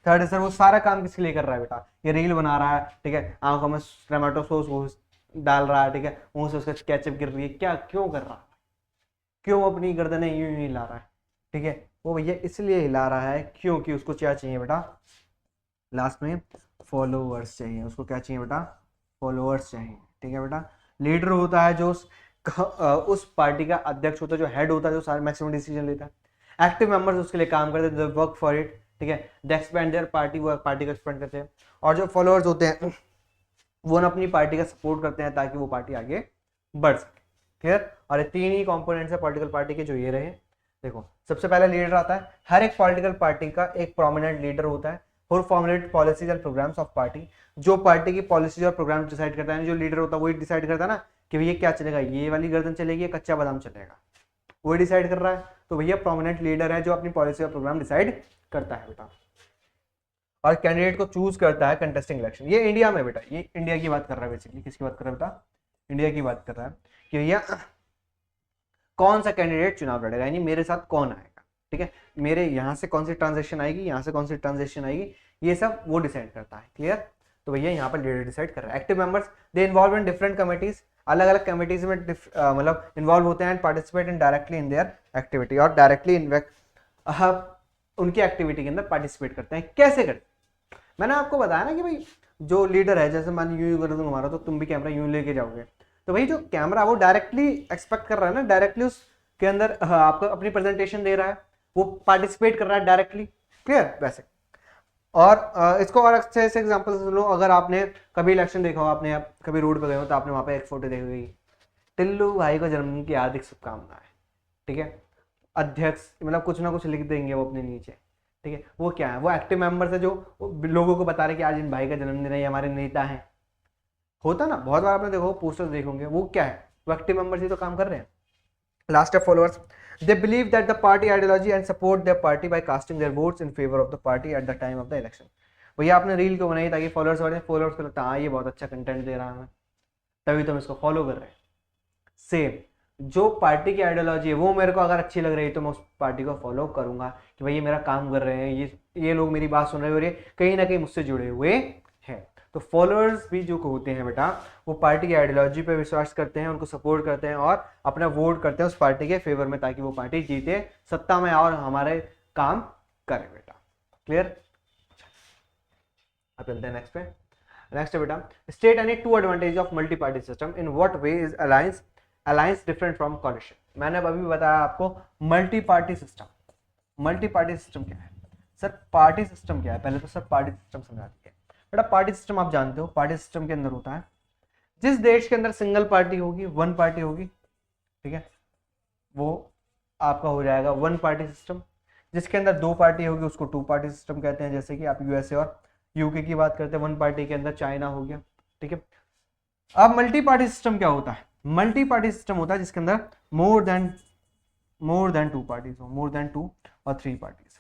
S1: थर्ड है सर, वो सारा काम किसके लिए कर रहा है बेटा, ये रील बना रहा है। ठीक है, आंखों में टमाटो सॉस डाल रहा है। ठीक है, मुंह से उसका केचप गिर रही है, क्या क्यों कर रहा है, क्यों अपनी गर्दनें यूं ही हिला रहा है। ठीक है, वो भैया इसलिए हिला रहा है क्योंकि उसको क्या चाहिए बेटा, लास्ट में फॉलोअर्स चाहिए। उसको क्या चाहिए बेटा, फॉलोअर्स चाहिए। ठीक है बेटा, लीडर होता है जो उस पार्टी का अध्यक्ष होता है, जो हेड होता है, जो सारे मैक्सिमम डिसीजन लेता है। एक्टिव मेंबर्स उसके लिए काम करते हैं, वर्क फॉर इट। ठीक है, दे एक्सपेंड देयर पार्टी, वो पार्टी को एक्सपेंड करते हैं। और जो फॉलोअर्स होते हैं वो ना अपनी पार्टी का सपोर्ट करते हैं ताकि वो पार्टी आगे बढ़ सके। क्लियर। और ये 3 ही कंपोनेंट्स है पॉलिटिकल पार्टी के, जो ये रहे। देखो, सबसे पहले लीडर आता है। हर एक पॉलिटिकल पार्टी का एक प्रोमिनेंट लीडर होता है। For formulate policies and programmes of party, जो पार्टी की पॉलिसीज और प्रोग्राम डिसाइड करता है, जो लीडर होता है वही डिसाइड करता है ना कि भैया क्या चलेगा, ये वाली गर्दन चलेगी या कच्चा बादाम चलेगा, वही डिसाइड कर रहा है। तो भैया प्रोमिनेंट लीडर है जो अपनी पॉलिसी और प्रोग्राम डिसाइड करता है बेटा, और कैंडिडेट को चूज करता है कंटेस्टिंग इलेक्शन। ये इंडिया में बेटा, ये इंडिया की बात कर रहा है बेसिकली। किसकी बात कर रहा है बेटा, इंडिया की बात कर रहा है कि भैया कौन सा कैंडिडेट चुनाव लड़ेगा, यानी मेरे साथ कौन आएगा। ठीक है, मेरे यहाँ से कौन सी ट्रांजेक्शन आएगी, यहाँ से कौन सी ट्रांजेक्शन आएगी, ये सब वो डिसाइड करता है। क्लियर। तो भैया यहाँ पर लीडर डिसाइड कर रहा है। Active members they involve in different committees, अलग अलग कमिटीज में मतलब इन्वॉल्व होते हैं and participate in directly in their activity, और डायरेक्टली उनकी एक्टिविटी के अंदर पार्टिसिपेट करते हैं। कैसे करते हैं? मैंने आपको बताया ना कि भाई जो लीडर है, जैसे मान यूं कर दूंगा हमारा, तो तुम भी कैमरा यूं लेके जाओगे, तो भाई जो कैमरा वो डायरेक्टली एक्सपेक्ट कर रहा है ना, डायरेक्टली उसके अंदर आपको अपनी प्रेजेंटेशन दे रहा है, वो पार्टिसिपेट कर रहा है डायरेक्टली। क्लियर? वैसे और इसको और अच्छे से एग्जांपल सुन लो। अगर आपने कभी इलेक्शन देखा हो, आपने कभी रोड पे गए हो, तो आपने वहां पे एक फोटो देखी होगी, टिल्लू भाई को जन्मदिन की हार्दिक शुभकामनाएं, ठीक है, अध्यक्ष मतलब कुछ ना कुछ लिख देंगे वो अपने नीचे, ठीक है। वो क्या है? वो एक्टिव मेंबर्स है जो लोगों को बता रहे कि आज इन भाई का जन्मदिन है, ये हमारे नेता हैं। होता ना, बहुत बार आपने देखो पोस्टर्स देखोगे, वो क्या है? वो एक्टिव मेंबर्स ही तो काम कर रहे हैं। लास्ट है followers, they believe that the party ideology and support their party by casting their votes in favor of the party at the time of the election। भैया आपने रील क्यों बनाई? ताकि फॉलोअर्स बढ़े, फॉलोअर्स को लगता है हाँ ये बहुत अच्छा कंटेंट दे रहा है हमें, तभी तो हम इसको फॉलो कर रहे हैं। सेम जो पार्टी की आइडियोलॉजी है वो मेरे को अगर अच्छी लग रही है तो मैं उस पार्टी को फॉलो करूंगा कि भाई ये मेरा काम कर रहे हैं, ये लोग मेरी बात सुन रहे हैं और ये कहीं ना कहीं मुझसे जुड़े हुए हैं। तो फॉलोअर्स भी जो होते हैं बेटा, वो पार्टी की आइडियोलॉजी पे विश्वास करते हैं, उनको सपोर्ट करते हैं और अपना वोट करते हैं उस पार्टी के फेवर में, ताकि वो पार्टी जीते, सत्ता में और हमारे काम करे बेटा। क्लियर? अब चलते हैं नेक्स्ट पे। नेक्स्ट है बेटा, state any two advantage of multi party system, in what way is alliance different from coalition. मैंने अभी बताया आपको multi party system. Multi party system क्या है? सर पार्टी सिस्टम क्या है? पहले तो सर पार्टी सिस्टम समझा दीजिए बेटा। पार्टी सिस्टम आप जानते हो, पार्टी सिस्टम के अंदर होता है जिस देश के अंदर सिंगल पार्टी होगी, वन पार्टी होगी, ठीक है, वो आपका हो जाएगा वन पार्टी सिस्टम। जिसके अंदर दो पार्टी होगी उसको टू पार्टी सिस्टम कहते हैं। जैसे कि आप यूएसए और यूके की बात करते हैं, वन पार्टी के अंदर चाइना हो गया, ठीक है। अब मल्टी पार्टी सिस्टम क्या होता है? मल्टी पार्टी सिस्टम होता है जिसके अंदर मोर देन टू पार्टीज हो, मोर देन टू और three parties,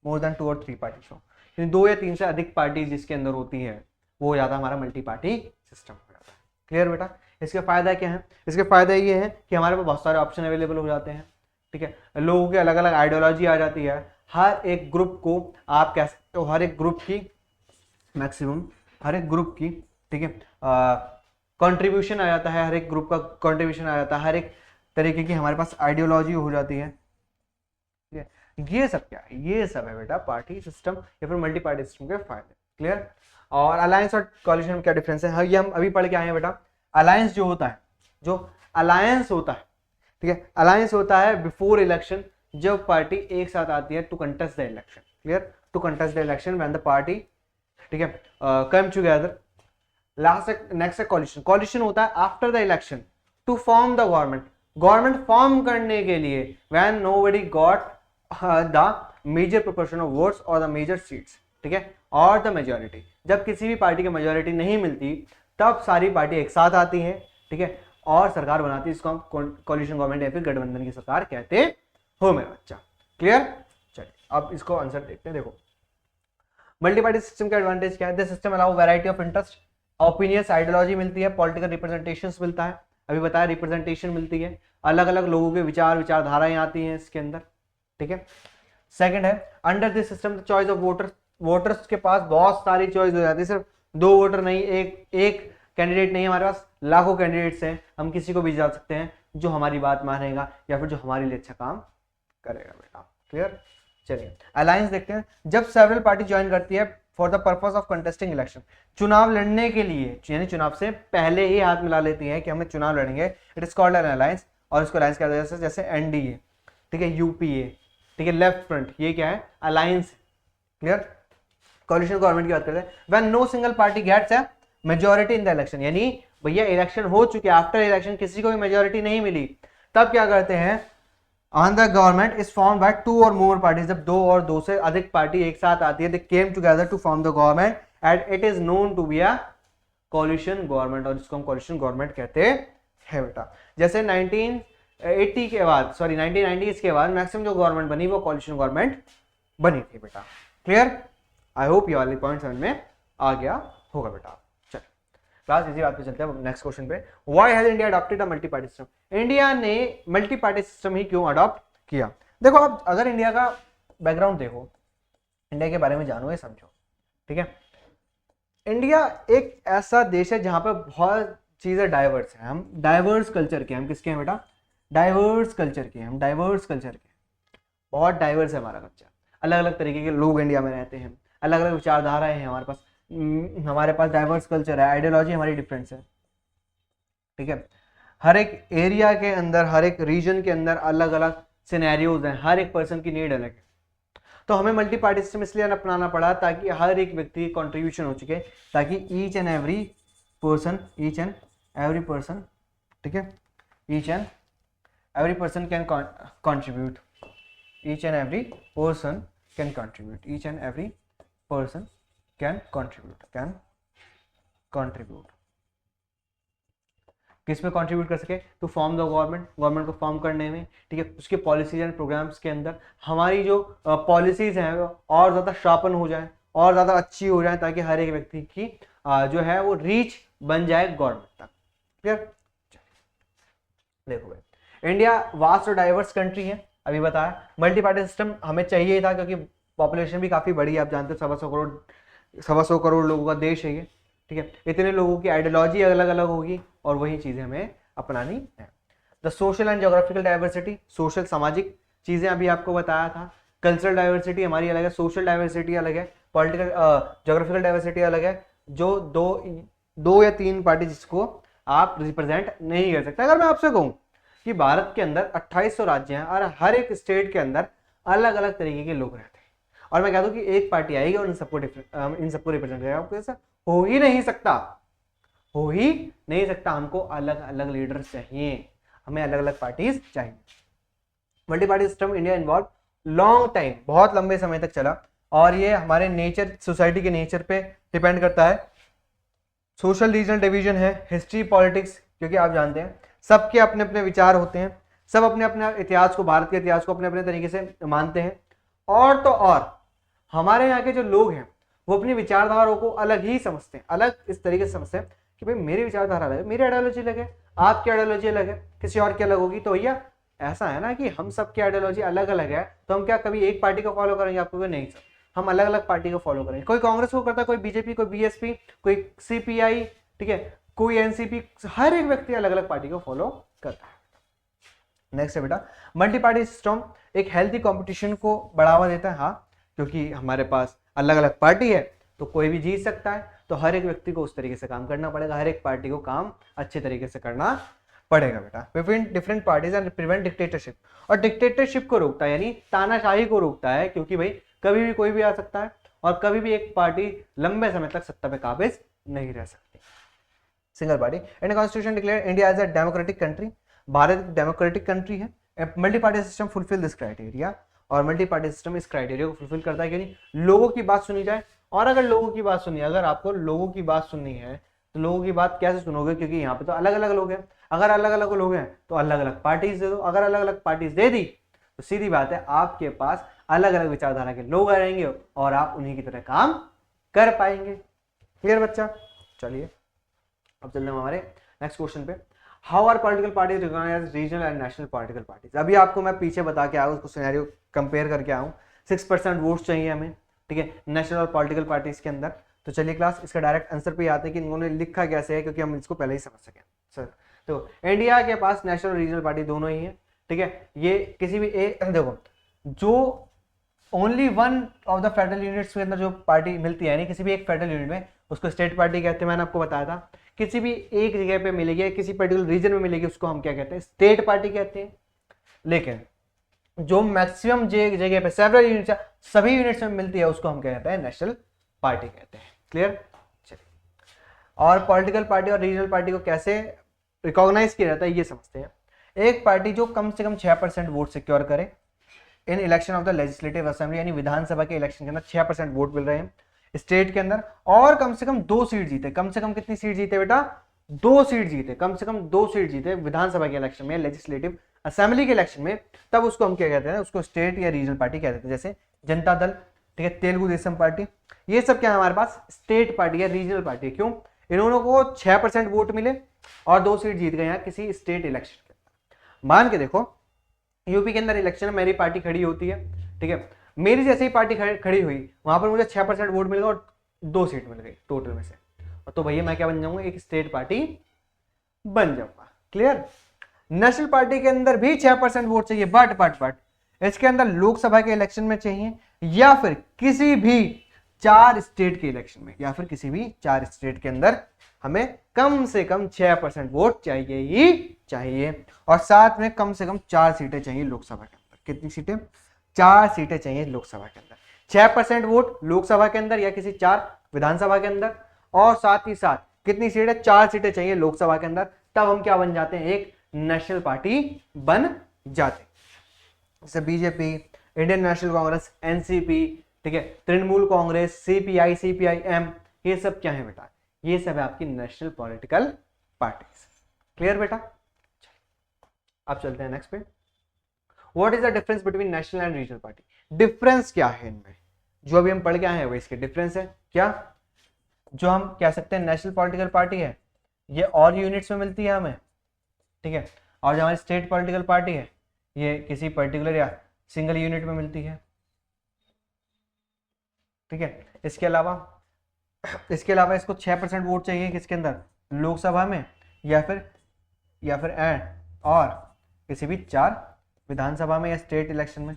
S1: more than two और थ्री पार्टीज हो, यानी दो या तीन से अधिक पार्टी जिसके अंदर होती है वो हो जाता है हमारा मल्टी पार्टी सिस्टम हो जाता है। क्लियर बेटा? इसके फायदा क्या है? इसके फायदा ये है कि हमारे पास बहुत सारे ऑप्शन अवेलेबल हो जाते हैं, ठीक है। लोगों की अलग अलग आइडियोलॉजी आ जाती है, हर एक ग्रुप को आप कह सकते हो, हर एक ग्रुप की मैक्सिमम, हर एक ग्रुप की, ठीक है, कंट्रीब्यूशन आ जाता है, हर एक ग्रुप का कंट्रीब्यूशन आ जाता है, हर एक तरीके की हमारे पास आइडियोलॉजी हो जाती है, ठीक है। ये सब क्या है? ये सब है बेटा पार्टी सिस्टम या फिर मल्टी पार्टी सिस्टम के फायदे। क्लियर? और अलायंस और कॉलिशन में क्या डिफरेंस है? ये हम अभी पढ़ के आए हैं बेटा। अलायंस जो होता है, जो अलायंस होता है, ठीक है, अलायंस होता है बिफोर इलेक्शन, जब पार्टी एक साथ आती है to contest the election. Clear? To contest the election when the party, ठीक है, कम टुगेदर। लास्ट नेक्स्ट है कॉलिशन। कॉलिशन होता है after the election to form the government, government form करने के लिए, when nobody got the major proportion of votes और the major seats, ठीक है, और द मेजोरिटी। जब किसी भी पार्टी की मेजोरिटी नहीं मिलती तब सारी पार्टी एक साथ आती हैं, ठीक है, और सरकार बनाती है। इसको हम कॉलिशन गवर्नमेंट या फिर गठबंधन की सरकार कहते हो मेरा बच्चा। क्लियर? चलिए अब इसको आंसर देखते हैं। देखो मल्टी पार्टी सिस्टम का एडवांटेज क्या है? This system allow variety of interest, opinions, ideology मिलती है, पॉलिटिकल रिप्रेजेंटेशंस मिलता है, अभी बताया रिप्रेजेंटेशन मिलती है, अलग अलग लोगों के विचारधाराएं आती हैं इसके अंदर, ठीक है। सेकंड है under this system the choice of voters, voters के पास बहुत सारी चॉइस हो जाती है, सिर्फ दो वोटर नहीं, एक कैंडिडेट नहीं, हमारे पास लाखों कैंडिडेट्स हैं, हम किसी को भी जा सकते हैं जो हमारी बात मानेगा या फिर जो हमारे लिए अच्छा काम करेगा बेटा। क्लियर? चलिए अलायंस देखते हैं। जब सेवरल पार्टी ज्वाइन करती है for the purpose of contesting election, चुनाव लड़ने के लिए, यानी चुनाव से पहले ही हाथ मिला लेती है कि हमें चुनाव लड़ेंगे, it is called an alliance. और इसको अलायंस कहते हैं जैसे एनडीए, ठीक है, यूपीए, ठीक है, लेफ्ट फ्रंट, ये क्या है? अलायंस। क्लियर? कोलिशन गवर्नमेंट की बात करते हैं। When no single party gets a majority in the election, यानी भैया इलेक्शन हो चुके, आफ्टर इलेक्शन किसी को भी मेजॉरिटी नहीं मिली, तब क्या करते हैं? On the government is form by two और मोर पार्टीज, जब दो और दो से अधिक पार्टी एक साथ आती है, they came together to form the government and it is known to be a coalition government, और इसको हम कोलिशन गवर्नमेंट कहते हैं बेटा। जैसे 1980 के बाद, सॉरी 1990s के बाद मैक्सिमम जो गवर्नमेंट बनी वो कोलिशन गवर्नमेंट बनी थी बेटा। क्लियर? आई होप ये वाले पॉइंट समझ में आ गया होगा बेटा। चल क्लास इसी बात पे चलते हैं नेक्स्ट क्वेश्चन पे। Why has India adopted a multi party system? India ने मल्टी पार्टी सिस्टम ही क्यों अडॉप्ट किया? देखो आप अगर इंडिया का बैकग्राउंड देखो, इंडिया के बारे में जानो, ये समझो, ठीक है। इंडिया एक ऐसा देश है जहां पर बहुत चीजें डाइवर्स हैं, हम डाइवर्स कल्चर के, हम किसके हैं बेटा, डाइवर्स कल्चर के, हम डाइवर्स कल्चर के, बहुत डाइवर्स है हमारा कल्चर, अलग अलग तरीके के लोग इंडिया में रहते हैं, अलग अलग विचारधाराएं हैं हमारे पास, हमारे पास डाइवर्स कल्चर है, आइडियोलॉजी हमारी डिफरेंस है, ठीक है। हर एक एरिया के अंदर, हर एक रीजन के अंदर अलग अलग सिनेरियोज हैं, हर एक पर्सन की नीड अलग है। तो हमें मल्टी पार्टी सिस्टम इसलिए अपनाना पड़ा ताकि हर एक व्यक्ति की कॉन्ट्रीब्यूशन हो चुके, ताकि ईच एंड एवरी पर्सन, ठीक है, each and every person can contribute, each and every person can contribute, each and every person can contribute किस में कंट्रीब्यूट कर सके, टू फॉर्म द गवर्नमेंट को फॉर्म करने में, ठीक है, उसके पॉलिसीज एंड प्रोग्राम्स के अंदर हमारी जो पॉलिसीज हैं वो और ज़्यादा शार्पन हो जाए, और ज़्यादा अच्छी हो जाए, ताकि हर एक व्यक्ति की जो है वो रीच बन जाए गवर्नमेंट तक। क्लियर? देखो भाई, इंडिया वास्ट और डाइवर्स कंट्री है, अभी बताया। मल्टी पार्टी सिस्टम हमें चाहिए था क्योंकि पॉपुलेशन भी काफ़ी बड़ी है, आप जानते हो 125 करोड़ लोगों का देश है ये, ठीक है। इतने लोगों की आइडियोलॉजी अलग अलग होगी और वही चीज़ें हमें अपनानी है। The social and geographical diversity, social सामाजिक चीज़ें अभी आपको बताया था। कल्चरल डाइवर्सिटी हमारी अलग है, सोशल डाइवर्सिटी अलग है, पॉलिटिकल जोग्राफिकल डाइवर्सिटी अलग है, जो दो या तीन पार्टी जिसको आप रिप्रेजेंट नहीं कर सकते। अगर मैं आपसे कहूँ कि भारत के अंदर 2800 राज्य हैं और हर एक स्टेट के अंदर अलग अलग तरीके के लोग रहते हैं, और मैं कह दूं कि एक पार्टी आएगी और इन सबको रिप्रेजेंट करेगा, आपको ऐसा हो ही नहीं सकता, हो ही नहीं सकता। हमको अलग अलग लीडर्स चाहिए, हमें अलग अलग पार्टीज चाहिए। Multi party system India involve long time, बहुत लंबे समय तक चला, और ये हमारे नेचर, सोसाइटी के नेचर पे डिपेंड करता है। सोशल रीजनल डिवीजन है, हिस्ट्री पॉलिटिक्स, क्योंकि आप जानते हैं सबके अपने अपने विचार होते हैं, सब अपने अपने इतिहास को, भारत के इतिहास को अपने अपने तरीके से मानते हैं। और तो और हमारे यहाँ के जो लोग हैं वो अपनी विचारधाराओं को अलग ही समझते हैं, अलग इस तरीके से समझते हैं कि भाई मेरी विचारधारा अलग है, मेरी आइडियोलॉजी अलग है, आपकी आइडियोलॉजी अलग है, किसी और की अलग होगी। तो भैया ऐसा है ना कि हम सबकी आइडियोलॉजी अलग अलग है, तो हम क्या कभी एक पार्टी को फॉलो करेंगे? आपको नहीं सर, हम अलग अलग पार्टी को फॉलो करेंगे। कोई कांग्रेस को करता है, कोई बीजेपी, कोई बीएसपी, कोई सीपीआई, ठीक है, कोई एनसीपी, हर एक व्यक्ति अलग अलग पार्टी को फॉलो करता है। नेक्स्ट है बेटा, मल्टी पार्टी सिस्टम एक हेल्थी कंपटीशन को बढ़ावा देता है। हाँ, क्योंकि हमारे पास अलग अलग पार्टी है तो कोई भी जीत सकता है, तो हर एक व्यक्ति को उस तरीके से काम करना पड़ेगा, हर एक पार्टी को काम अच्छे तरीके से करना पड़ेगा बेटा। Between different parties and prevent dictatorship, और डिक्टेटरशिप को रोकता है, यानी तानाशाही को रोकता है, क्योंकि भाई कभी भी कोई भी आ सकता है और कभी भी एक पार्टी लंबे समय तक सत्ता पे काबिज नहीं रह सकती। Single party. Indian constitution declare India as a democratic country, Bharat एक डेमोक्रेटिक कंट्री है। Multi party system fulfil this criteria, और मल्टी पार्टी सिस्टम इस क्राइटेरिया को फुलफिल करता है कि नहीं, लोगों की बात सुनी जाए। और अगर लोगों की बात सुनी, अगर आपको लोगों की बात सुननी है तो लोगों की बात कैसे सुनोगे? क्योंकि यहाँ पे तो अलग अलग लोग हैं, अगर अलग अलग लोग हैं तो अलग अलग पार्टीज दे दो, अगर अलग अलग पार्टीज दे दी तो सीधी बात है आपके पास अलग अलग विचारधारा के लोग आएंगे और आप उन्हीं की तरह काम कर पाएंगे। क्लियर बच्चा? चलिए अब चलते हैं हमारे नेक्स्ट क्वेश्चन पे। How are political parties recognize regional and national political parties? अभी आपको मैं पीछे बता के आया हूँ, उसको सिनेरियो कंपेयर करके आया हूँ। 6% वोट्स चाहिए हमें, ठीक है, नेशनल और पॉलिटिकल पार्टीज के अंदर। तो चलिए क्लास इसका डायरेक्ट आंसर पे आते हैं कि इन्होंने लिखा कैसे है, क्योंकि हम इसको पहले ही समझ सकें। सर तो इंडिया के पास नेशनल और रीजनल पार्टी दोनों ही है, ठीक है। ये किसी भी देखो, जो only one of the federal units के अंदर जो पार्टी मिलती है, यानी किसी भी एक फेडरल यूनिट में, उसको स्टेट पार्टी कहते हैं। मैंने आपको बताया था, किसी भी एक जगह पे मिलेगी, किसी पर्टिकुलर रीजन में मिलेगी, उसको हम क्या कहते हैं? स्टेट पार्टी कहते हैं। लेकिन जो मैक्सिमम जगह पे सेवरल यूनिट्स, सभी यूनिट्स में मिलती है, उसको हम क्या कहते हैं? नेशनल पार्टी कहते हैं। क्लियर? चलिए, और पॉलिटिकल पार्टी और रीजनल पार्टी को कैसे रिकॉग्नाइज किया जाता है ये समझते हैं। एक पार्टी जो कम से कम 6% वोट सिक्योर करे in election of the legislative assembly, यानी विधानसभा के इलेक्शन के अंदर 6% वोट मिल रहे हैं स्टेट के अंदर, और कम से कम 2 सीट जीते। कम से कम कितनी सीट जीते बेटा? 2 सीट जीते, कम से कम 2 सीट जीते विधानसभा के इलेक्शन में, लेजिस्लेटिव असेंबली के इलेक्शन में, तब उसको हम क्या कहते हैं? उसको स्टेट या रीजनल पार्टी कहते हैं। जैसे जनता दल, ठीक है, तेलुगु देशम पार्टी, ये सब क्या है हमारे पास? स्टेट पार्टी या रीजनल पार्टी। क्यों? इन्होंने को 6% वोट मिले और 2 सीट जीत गए यहाँ किसी स्टेट इलेक्शन के अंदर। मान के देखो, यूपी के अंदर इलेक्शन में मेरी पार्टी खड़ी होती है, ठीक है, मेरी जैसे ही पार्टी खड़ी हुई, वहां पर मुझे 6% वोट मिल गए और 2 सीट मिल गई टोटल में से, तो भैया मैं क्या बन जाऊंगा, एक स्टेट पार्टी बन जाऊंगा। क्लियर। नेशनल पार्टी के अंदर भी 6% वोट चाहिए, बट इसके अंदर लोकसभा के इलेक्शन में चाहिए या फिर किसी भी 4 स्टेट के इलेक्शन में, या फिर किसी भी 4 स्टेट के अंदर हमें कम से कम 6% वोट चाहिए ही चाहिए, और साथ में कम से कम 4 सीटें चाहिए लोकसभा के अंदर। कितनी सीटें? 4 सीटें चाहिए लोकसभा के अंदर। 6% वोट लोकसभा के अंदर या किसी 4 विधानसभा के अंदर, और साथ ही साथ कितनी सीटें? 4 सीटें चाहिए लोकसभा के अंदर, तब हम क्या बन जाते हैं, एक नेशनल पार्टी बन जाते हैं। जैसे BJP, Indian national Congress, NCP, ठीक है, तृणमूल कांग्रेस, सीपीआई, सीपीआईएम, ये सब क्या है बेटा? ये सब है आपकी नेशनल पॉलिटिकल पार्टीज। क्लियर बेटा? अब चलते हैं नेक्स्ट पे। What is the difference between national and regional party? Difference क्या है इनमें? जो अभी हम पढ़ के आए हैं वो इसके डिफरेंस है क्या? जो हम कह सकते हैं नेशनल पॉलिटिकल पार्टी है, ये और यूनिट्स में मिलती है हमें, ठीक है, और जो हमारी स्टेट पॉलिटिकल पार्टी है ये किसी पर्टिकुलर या सिंगल यूनिट में मिलती है, ठीक है। इसके अलावा इसको 6% वोट चाहिए किसके अंदर? लोकसभा में, या फिर और किसी भी 4 विधानसभा में या स्टेट इलेक्शन में।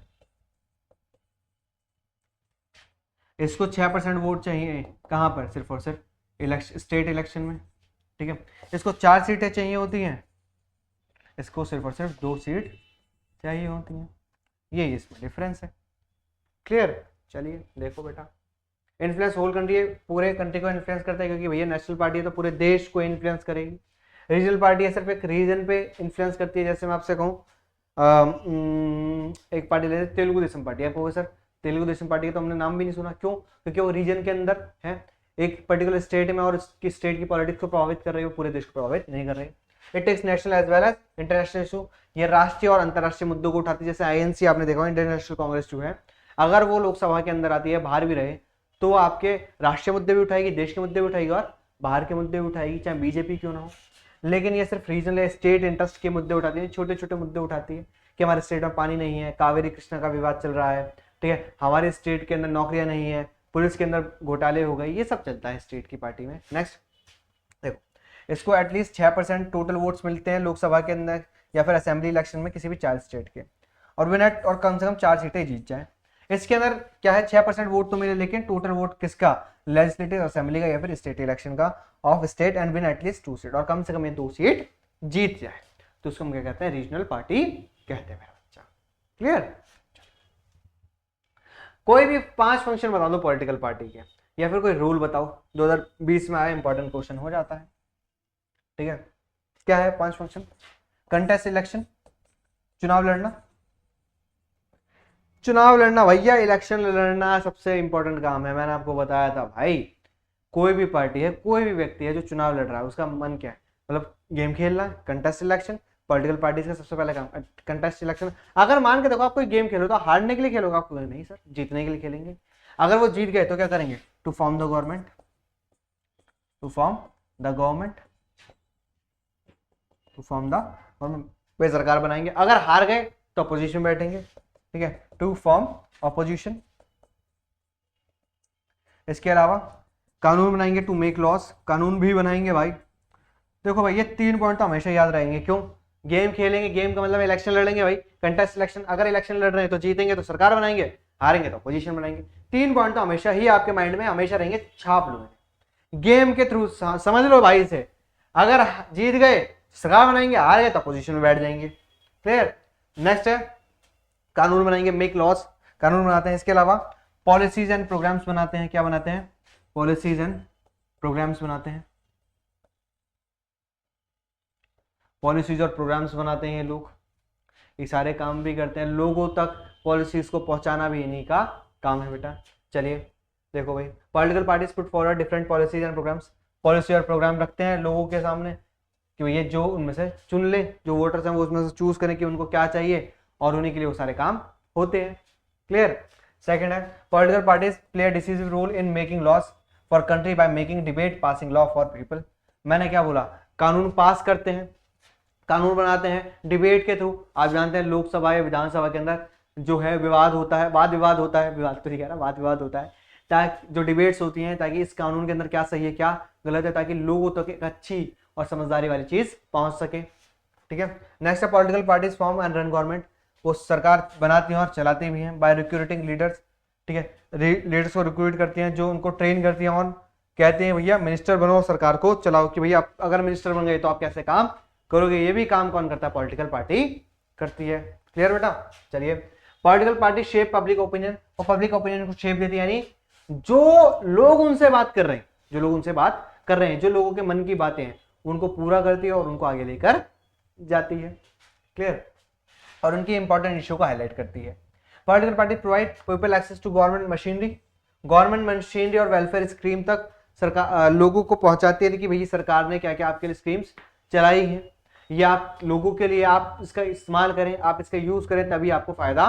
S1: इसको 6% वोट चाहिए कहां पर? सिर्फ और सिर्फ स्टेट इलेक्शन में, ठीक है। इसको 4 सीटें चाहिए होती हैं, इसको सिर्फ और सिर्फ 2 सीट चाहिए होती हैं। ये इसमें डिफरेंस है। क्लियर? चलिए देखो बेटा, इन्फ्लुएंस होल कंट्री, पूरे कंट्री को इन्फ्लुएंस करता है, क्योंकि भैया नेशनल पार्टी है तो पूरे देश को इन्फ्लुएंस करेगी। रीजनल पार्टी है सिर्फ एक रीजन पे इन्फ्लुएंस करती है। जैसे मैं आपसे कहूँ एक पार्टी लेते तेलुगु देशम पार्टी, आपको सर तेलुगु देशम पार्टी का तो हमने नाम भी नहीं सुना, क्यों? क्योंकि वो रीजन के अंदर है, एक पर्टिकुलर स्टेट में, और उसकी स्टेट की पॉलिटिक्स को प्रभावित कर रही है, वो पूरे देश को प्रभावित नहीं कर रही। It takes national as well as international issue, ये राष्ट्रीय और अंतर्राष्ट्रीय मुद्दों को उठाती है। जैसे आईएनसी आपने देखा, इंडियन नेशनल कांग्रेस जो है, अगर वो लोकसभा के अंदर आती है, बाहर भी रहे, तो आपके राष्ट्रीय मुद्दे भी उठाएगी, देश के मुद्दे भी उठाएगी, और बाहर के मुद्दे भी उठाएगी, चाहे बीजेपी क्यों ना हो। लेकिन ये सिर्फ रीजनल या स्टेट इंटरेस्ट के मुद्दे उठाती है, छोटे छोटे मुद्दे उठाती है कि हमारे स्टेट में पानी नहीं है, कावेरी कृष्णा का विवाद चल रहा है, ठीक है, हमारे स्टेट के अंदर नौकरियां नहीं है, पुलिस के अंदर घोटाले हो गए, ये सब चलता है स्टेट की पार्टी में। नेक्स्ट देखो, इसको एटलीस्ट 6% टोटल वोट्स मिलते हैं लोकसभा के अंदर या फिर असेंबली इलेक्शन में किसी भी 4 स्टेट के, और विनर और कम से कम 4 सीटें जीत जाए। इसके अंदर क्या है, 6% वोट तो मिले, लेकिन टोटल वोट किसका? लेजिस्लेटिव असेंबली का या फिर स्टेट इलेक्शन का of state, and win at least 2 seat, और कम से कम ये 2 सीट जीत जाए, तो उसको हम क्या कहते हैं? रीजनल पार्टी कहते हैं मेरा बच्चा। क्लियर? कोई भी 5 फंक्शन बता दो पॉलिटिकल पार्टी के, या फिर कोई रूल बताओ, 2020 में आया, इंपॉर्टेंट क्वेश्चन हो जाता है, ठीक है। क्या है 5 फंक्शन? कंटेस्ट इलेक्शन, चुनाव लड़ना भैया, इलेक्शन लड़ना सबसे इंपॉर्टेंट काम है। मैंने आपको बताया था भाई, कोई भी पार्टी है, कोई भी व्यक्ति है जो चुनाव लड़ रहा है, उसका मन क्या है? मतलब गेम खेलना। कंटेस्ट इलेक्शन पॉलिटिकल पार्टी का सबसे पहला काम, कंटेस्ट इलेक्शन। अगर मान के देखो आप कोई गेम खेलो तो हारने के लिए खेलोगे आपको? नहीं सर, जीतने के लिए खेलेंगे। अगर वो जीत गए तो क्या करेंगे? टू फॉर्म द गवर्नमेंट, वे सरकार बनाएंगे। अगर हार गए तो अपोजिशन बैठेंगे, ठीक है, टू फॉर्म अपोजिशन। इसके अलावा कानून बनाएंगे, टू मेक लॉस, कानून भी बनाएंगे भाई। देखो भाई, ये 3 पॉइंट तो हमेशा याद रहेंगे। क्यों? गेम खेलेंगे, गेम का मतलब इलेक्शन लड़ेंगे भाई, कंटेस्ट इलेक्शन। अगर इलेक्शन लड़ रहे हैं तो जीतेंगे तो सरकार बनाएंगे, हारेंगे तो अपोजिशन बनाएंगे। 3 पॉइंट तो हमेशा ही आपके माइंड में हमेशा रहेंगे, छाप लो। गेम के थ्रू समझ लो भाई से, अगर जीत गए सरकार बनाएंगे, हार गए तो अपोजिशन में बैठ जाएंगे। क्लियर? नेक्स्ट है कानून बनाएंगे, मेक लॉस, कानून बनाते हैं। इसके अलावा पॉलिसीज एंड प्रोग्राम्स बनाते हैं। क्या बनाते हैं? पॉलिसीज एंड प्रोग्राम्स बनाते हैं। पॉलिसीज और प्रोग्राम्स बनाते हैं ये लोग, ये सारे काम भी करते हैं। लोगों तक पॉलिसीज को पहुंचाना भी इन्हीं का काम है बेटा। चलिए देखो भाई, political parties put forward different policies and programmes. Policy और प्रोग्राम रखते हैं लोगों के सामने कि भैया जो उनमें से चुन ले, जो वोटर्स हैं वो उसमें से चूज करें कि उनको क्या चाहिए, और उन्हीं के लिए वो सारे काम होते हैं। क्लियर? सेकंड है political parties play decisive role in making laws for country by making debate passing law for people. मैंने क्या बोला? कानून पास करते हैं, कानून बनाते हैं डिबेट के थ्रू। आप जानते हैं लोकसभा या विधानसभा के अंदर जो है विवाद होता है, वाद विवाद होता है, विवाद तो नहीं कह रहा, वाद विवाद होता है, ताकि जो डिबेट्स होती हैं, ताकि इस कानून के अंदर क्या सही है क्या गलत है, ताकि लोगों तक एक अच्छी और समझदारी वाली चीज पहुंच सके। ठीक है, नेक्स्ट है political parties form and run government. वो सरकार बनाती हैं और चलाती भी हैं बाय रिक्रूटिंग लीडर्स। ठीक है, लीडर्स को रिक्रूट करती हैं, जो उनको ट्रेन करती हैं और कहते हैं भैया मिनिस्टर बनो, सरकार को चलाओ, कि भैया अगर मिनिस्टर बन गए तो आप कैसे काम करोगे। ये भी काम कौन करता है, पॉलिटिकल पार्टी करती है। क्लियर बेटा। चलिए, political party shape public opinion, और पब्लिक ओपिनियन को शेप देती है, यानी जो लोग उनसे बात कर रहे हैं, जो लोग उनसे बात कर रहे हैं, जो लोगों के मन की बातें हैं उनको पूरा करती है और उनको आगे लेकर जाती है। क्लियर। और उनकी इंपॉर्टेंट इश्यू को हाईलाइट करती है। Political party provide people access to government machinery, government machinery और वेलफेयर स्कीम तक सरकार लोगों को पहुंचाती है कि भई सरकार ने क्या क्या आपके लिए स्कीम्स चलाई है, या आप लोगों के लिए आप इसका इस्तेमाल करें, आप इसका यूज करें, तभी आपको फायदा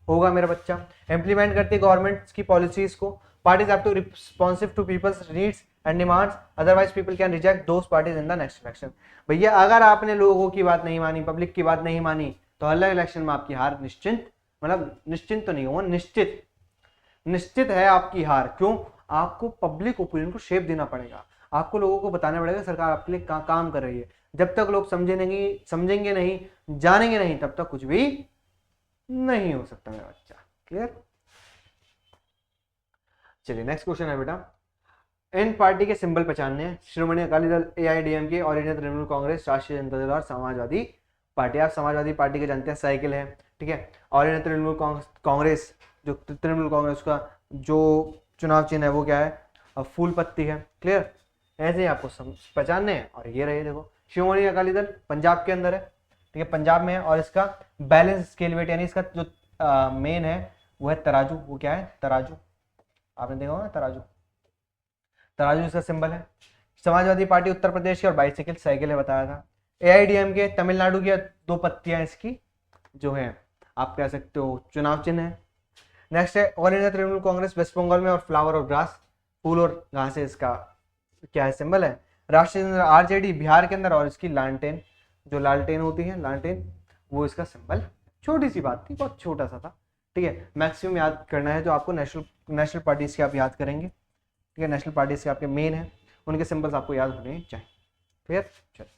S1: होगा मेरा बच्चा। इंप्लीमेंट करती है गवर्नमेंट की पॉलिसीज को। Parties have to responsive to people's needs and demands, otherwise people can reject those parties in the next election. भैया अगर आपने लोगों की बात नहीं मानी, पब्लिक की बात नहीं मानी, तो अगले इलेक्शन में आपकी हार निश्चित, मतलब निश्चिंत तो नहीं हुआ, निश्चित है आपकी हार। क्यों? आपको पब्लिक ओपिनियन को शेप देना पड़ेगा, आपको लोगों को बताना पड़ेगा सरकार आपके लिए काम कर रही है। जब तक लोग समझेंगे नहीं, जानेंगे नहीं, तब तक कुछ भी नहीं हो सकता मेरा बच्चा। क्लियर। चलिए नेक्स्ट क्वेश्चन है बेटा, इन पार्टी के सिंबल पहचानने हैं। श्रोमणी Akali Dal, AIADMK, all India Trinamool Congress, राष्ट्रीय जनता दल और समाजवादी पार्टी। आप समाजवादी पार्टी के जानते हैं, साइकिल है। ठीक है, ऑल इंडिया तृणमूल कांग्रेस, जो तृणमूल कांग्रेस का जो चुनाव चिन्ह है वो क्या है, फूल पत्ती है। क्लियर। ऐसे ही आपको पहचानने हैं। और ये रहे देखो, श्रोमणी अकाली दल पंजाब के अंदर है। ठीक है, पंजाब में है, और इसका बैलेंस स्केल वेट, यानी इसका जो मेन है वो है तराजू। वो क्या है, तराजू। आपने देखा होगा तराजू, तराजू इसका सिंबल है। समाजवादी पार्टी उत्तर प्रदेश की, और बाइसिकल साइकिल है, बताया था। AIADMK तमिलनाडु की, 2 पत्तियां इसकी जो है आप कह सकते हो चुनाव चिन्ह है। नेक्स्ट है all India Trinamool Congress, West Bengal में, और फ्लावर और ग्रास, फूल और घास है इसका क्या है, सिंबल है। राष्ट्रीय RJD बिहार के अंदर, और इसकी लालटेन, जो लालटेन होती है, लालटेन, वो इसका सिंबल। छोटी सी बात थी, बहुत छोटा सा था। ठीक है, मैक्सिमम याद करना है जो आपको नेशनल पार्टीज के आप याद करेंगे। ठीक है, नेशनल पार्टीज के आपके मेन है, उनके सिंबल्स आपको याद होने चाहिए। क्लियर। चलिए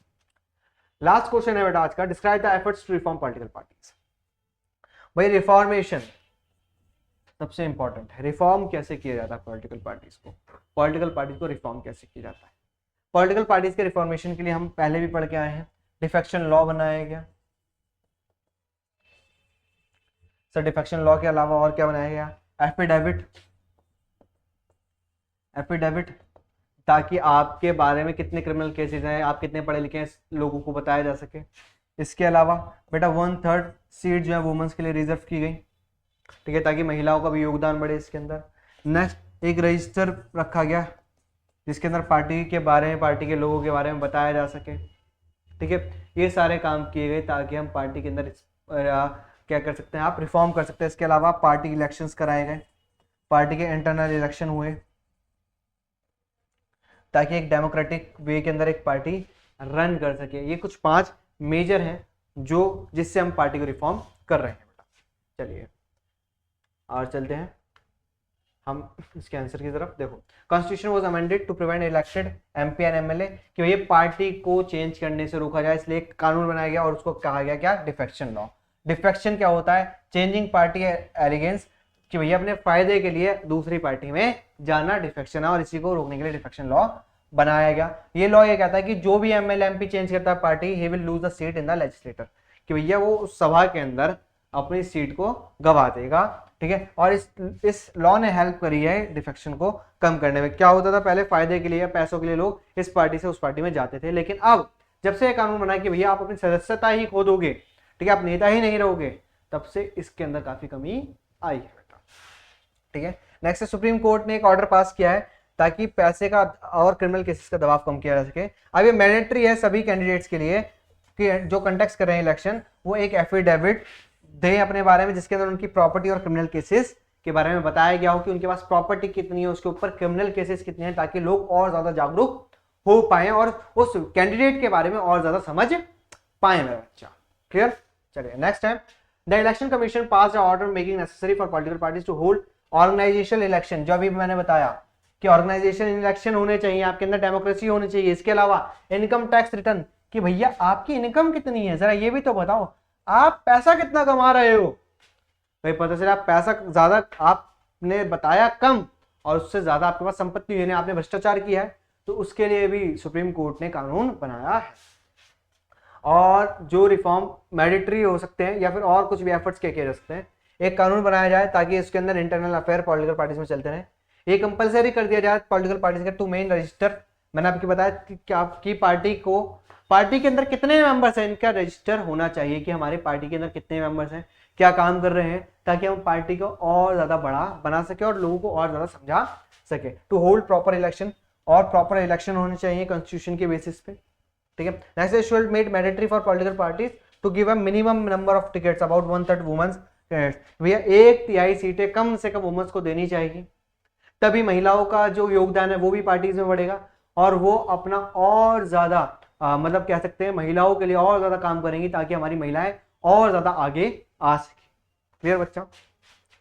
S1: लास्ट क्वेश्चन है बेटा आज का, describe the efforts to reform political parties. भाई रिफॉर्मेशन सबसे इंपॉर्टेंट है। रिफॉर्म कैसे किया जाता है पॉलिटिकल पार्टीज को, पॉलिटिकल पार्टीज को रिफॉर्म कैसे किया जाता है। पॉलिटिकल पार्टीज के रिफॉर्मेशन के लिए हम पहले भी पढ़ के आए हैं, डिफेक्शन लॉ बनाया गया। सर डिफेक्शन लॉ के अलावा और क्या बनाया गया, एफिडेविट, ताकि आपके बारे में कितने क्रिमिनल केसेस हैं, आप कितने पढ़े लिखे हैं, लोगों को बताया जा सके। इसके अलावा बेटा 1/3 सीट जो है वुमेन्स के लिए रिजर्व की गई। ठीक है, ताकि महिलाओं का भी योगदान बढ़े इसके अंदर। नेक्स्ट एक रजिस्टर रखा गया जिसके अंदर पार्टी के बारे में, पार्टी के लोगों के बारे में बताया जा सके। ठीक है, ये सारे काम किए गए ताकि हम पार्टी के अंदर क्या कर सकते हैं, आप रिफॉर्म कर सकते हैं। इसके अलावा पार्टी इलेक्शंस कराए गए, पार्टी के इंटरनल इलेक्शन हुए, ताकि एक डेमोक्रेटिक वे के अंदर एक पार्टी रन कर सके। ये कुछ 5 मेजर हैं जो जिससे हम पार्टी को रिफॉर्म कर रहे हैं बेटा। चलिए और चलते हैं हम इसके आंसर की तरफ। देखो, constitution was amended to prevent elected MP and MLA, कि ये पार्टी को चेंज करने से रोका जाए, इसलिए एक कानून बनाया गया और उसको कहा गया क्या, डिफेक्शन लॉ। डिफेक्शन क्या होता है, चेंजिंग पार्टी एलिगेंस, कि भैया अपने फायदे के लिए दूसरी पार्टी में जाना डिफेक्शन है, और इसी को रोकने के लिए डिफेक्शन लॉ बनाया गया। ये लॉ ये कहता है कि जो भी MLA MP चेंज करता है party, he will lose the seat in the legislator, कि भैया वो उस सभा के अंदर अपनी सीट को गवा देगा। ठीक है, और इस लॉ ने हेल्प करी है डिफेक्शन को कम करने में। क्या होता था पहले, फायदे के लिए, पैसों के लिए लोग इस पार्टी से उस पार्टी में जाते थे, लेकिन अब जब से कानून बना कि भैया आप अपनी सदस्यता ही खो दोगे, ठीक है, आप नेता ही नहीं रहोगे, तब से इसके अंदर काफी कमी आई है बेटा। ठीक है, नेक्स्ट सुप्रीम कोर्ट ने एक ऑर्डर पास किया है ताकि पैसे का और क्रिमिनल केसेस का दबाव कम किया जा सके। अब ये मैंडेटरी है सभी कैंडिडेट्स के लिए कि जो कंटेस्ट कर रहे हैं इलेक्शन, वो एक एफिडेविट दें अपने बारे में, जिसके अंदर उनकी प्रॉपर्टी और क्रिमिनल केसेस के बारे में बताया गया हो कि उनके पास प्रॉपर्टी कितनी है, उसके ऊपर क्रिमिनल केसेस कितने हैं, ताकि लोग और ज्यादा जागरूक हो पाए और उस कैंडिडेट के बारे में और ज्यादा समझ पाए मेरा बच्चा। क्लियर। चलिए नेक्स्ट है, the election commission pass the order making necessary for political parties to hold organisational election, जो अभी मैंने बताया कि ऑर्गेनाइजेशन इलेक्शन होने चाहिए, आपके अंदर डेमोक्रेसी होनी चाहिए। इसके अलावा इनकम टैक्स रिटर्न, कि भैया आपकी इनकम कितनी है, जरा ये भी तो बताओ, आप पैसा कितना कमा रहे हो। भाई पता चला आप पैसा ज्यादा आपने बताया कम और उससे ज्यादा आपके पास संपत्ति है, आपने भ्रष्टाचार किया है, तो उसके लिए भी सुप्रीम कोर्ट ने कानून बनाया है। और जो रिफॉर्म मैंडेटरी हो सकते हैं या फिर और कुछ भी एफर्ट्स किए जा सकते हैं, एक कानून बनाया जाए ताकि इसके अंदर इंटरनल अफेयर पॉलिटिकल पार्टीज में चलते रहे। ये कंपलसरी कर दिया जाए पॉलिटिकल पार्टीज का टू मेन रजिस्टर। मैंने आपको बताया कि आपकी पार्टी को, पार्टी के अंदर कितने मेंबर्स हैं इनका रजिस्टर होना चाहिए, कि हमारी पार्टी के अंदर कितने मेंबर्स हैं, क्या काम कर रहे हैं, ताकि हम पार्टी को और ज्यादा बड़ा बना सके और लोगों को और ज्यादा समझा सके। टू होल्ड प्रॉपर इलेक्शन, और प्रॉपर इलेक्शन होने चाहिए कॉन्स्टिट्यूशन के बेसिस पे, ठीक है। Next should made mandatory for political parties to give a minimum number of tickets about 1/3 womens. भैया 1/3 सीटें कम से कम वुमेन्स को देनी चाहिए, तभी महिलाओं का जो योगदान है वो भी पार्टीज में बढ़ेगा और वो अपना और ज्यादा मतलब कह सकते हैं महिलाओं के लिए और ज्यादा काम करेंगी, ताकि हमारी महिलाएं और ज्यादा आगे आ सके। क्लियर बच्चा?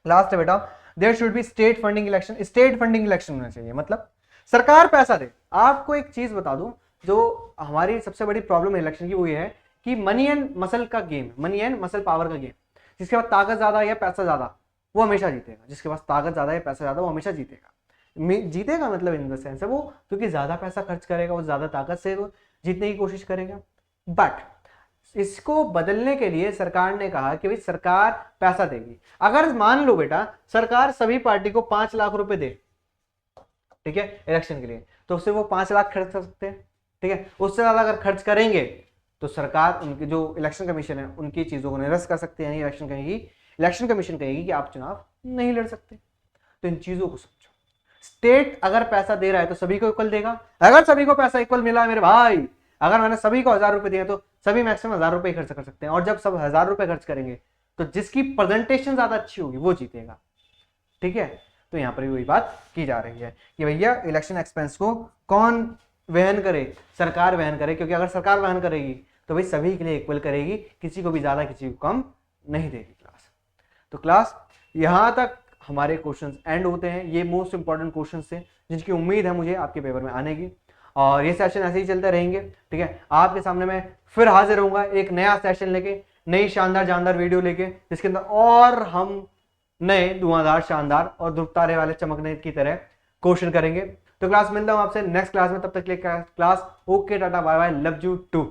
S1: लास्ट है बेटा, there should be state funding election. State funding election होना चाहिए, मतलब सरकार पैसा दे। आपको एक चीज बता दूं, जो हमारी सबसे बड़ी प्रॉब्लम है इलेक्शन की, वो ये है कि मनी एंड मसल का game, money and muscle power का गेम। जिसके पास ताकत ज्यादा या पैसा ज्यादा वो हमेशा जीतेगा, जिसके पास ताकत ज्यादा या पैसा ज्यादा वो हमेशा जीतेगा। जीतेगा मतलब इन द सेंस है वो, क्योंकि ज्यादा पैसा खर्च करेगा, वो ज्यादा ताकत से वो जीतने की कोशिश करेगा। बट इसको बदलने के लिए सरकार ने कहा कि भाई सरकार पैसा देगी। अगर मान लो बेटा सरकार सभी पार्टी को 5 लाख रुपए दे, ठीक है, इलेक्शन के लिए, तो उससे वो 5 लाख खर्च कर सकते हैं, ठीक है। उससे ज्यादा अगर खर्च करेंगे तो सरकार, उनकी जो इलेक्शन कमीशन है उनकी चीजों को निरस्त कर सकते हैं। इलेक्शन कमीशन कहेगी कि आप चुनाव नहीं लड़ सकते। तो इन चीजों को समझो। स्टेट अगर पैसा दे रहा है तो सभी को इक्वल देगा। अगर सभी को पैसा इक्वल मिला है मेरे भाई, अगर मैंने सभी को 1000 रुपए दिए तो सभी मैक्सिमम 1000 रुपए खर्च कर सकते हैं। और जब सब 1000 रुपए खर्च करेंगे तो जिसकी प्रेजेंटेशन ज्यादा अच्छी होगी वो जीतेगा, ठीक है। तो यहाँ पर भी वही बात की जा रही है कि भैया इलेक्शन एक्सपेंस को कौन वहन करे, सरकार वहन करे, क्योंकि अगर सरकार वहन करेगी तो भाई सभी के लिए इक्वल करेगी, किसी को भी ज्यादा किसी को कम नहीं देगी क्लास। तो क्लास यहां तक हमारे क्वेश्चंस एंड होते हैं। ये मोस्ट इंपॉर्टेंट क्वेश्चंस थे जिनकी उम्मीद है मुझे आपके पेपर में आने की, और ये सेशन ऐसे ही चलते रहेंगे, ठीक है। आपके सामने मैं फिर हाजिर होऊंगा एक नया सेशन लेके, नई शानदार जानदार वीडियो लेके, जिसके अंदर और हम नए धुआंधार शानदार और ध्रुव तारे वाले चमकने की तरह क्वेश्चन करेंगे। तो क्लास मिलता हूं आपसे नेक्स्ट क्लास में, तब तक के लिए class okay tata bye bye, love you to.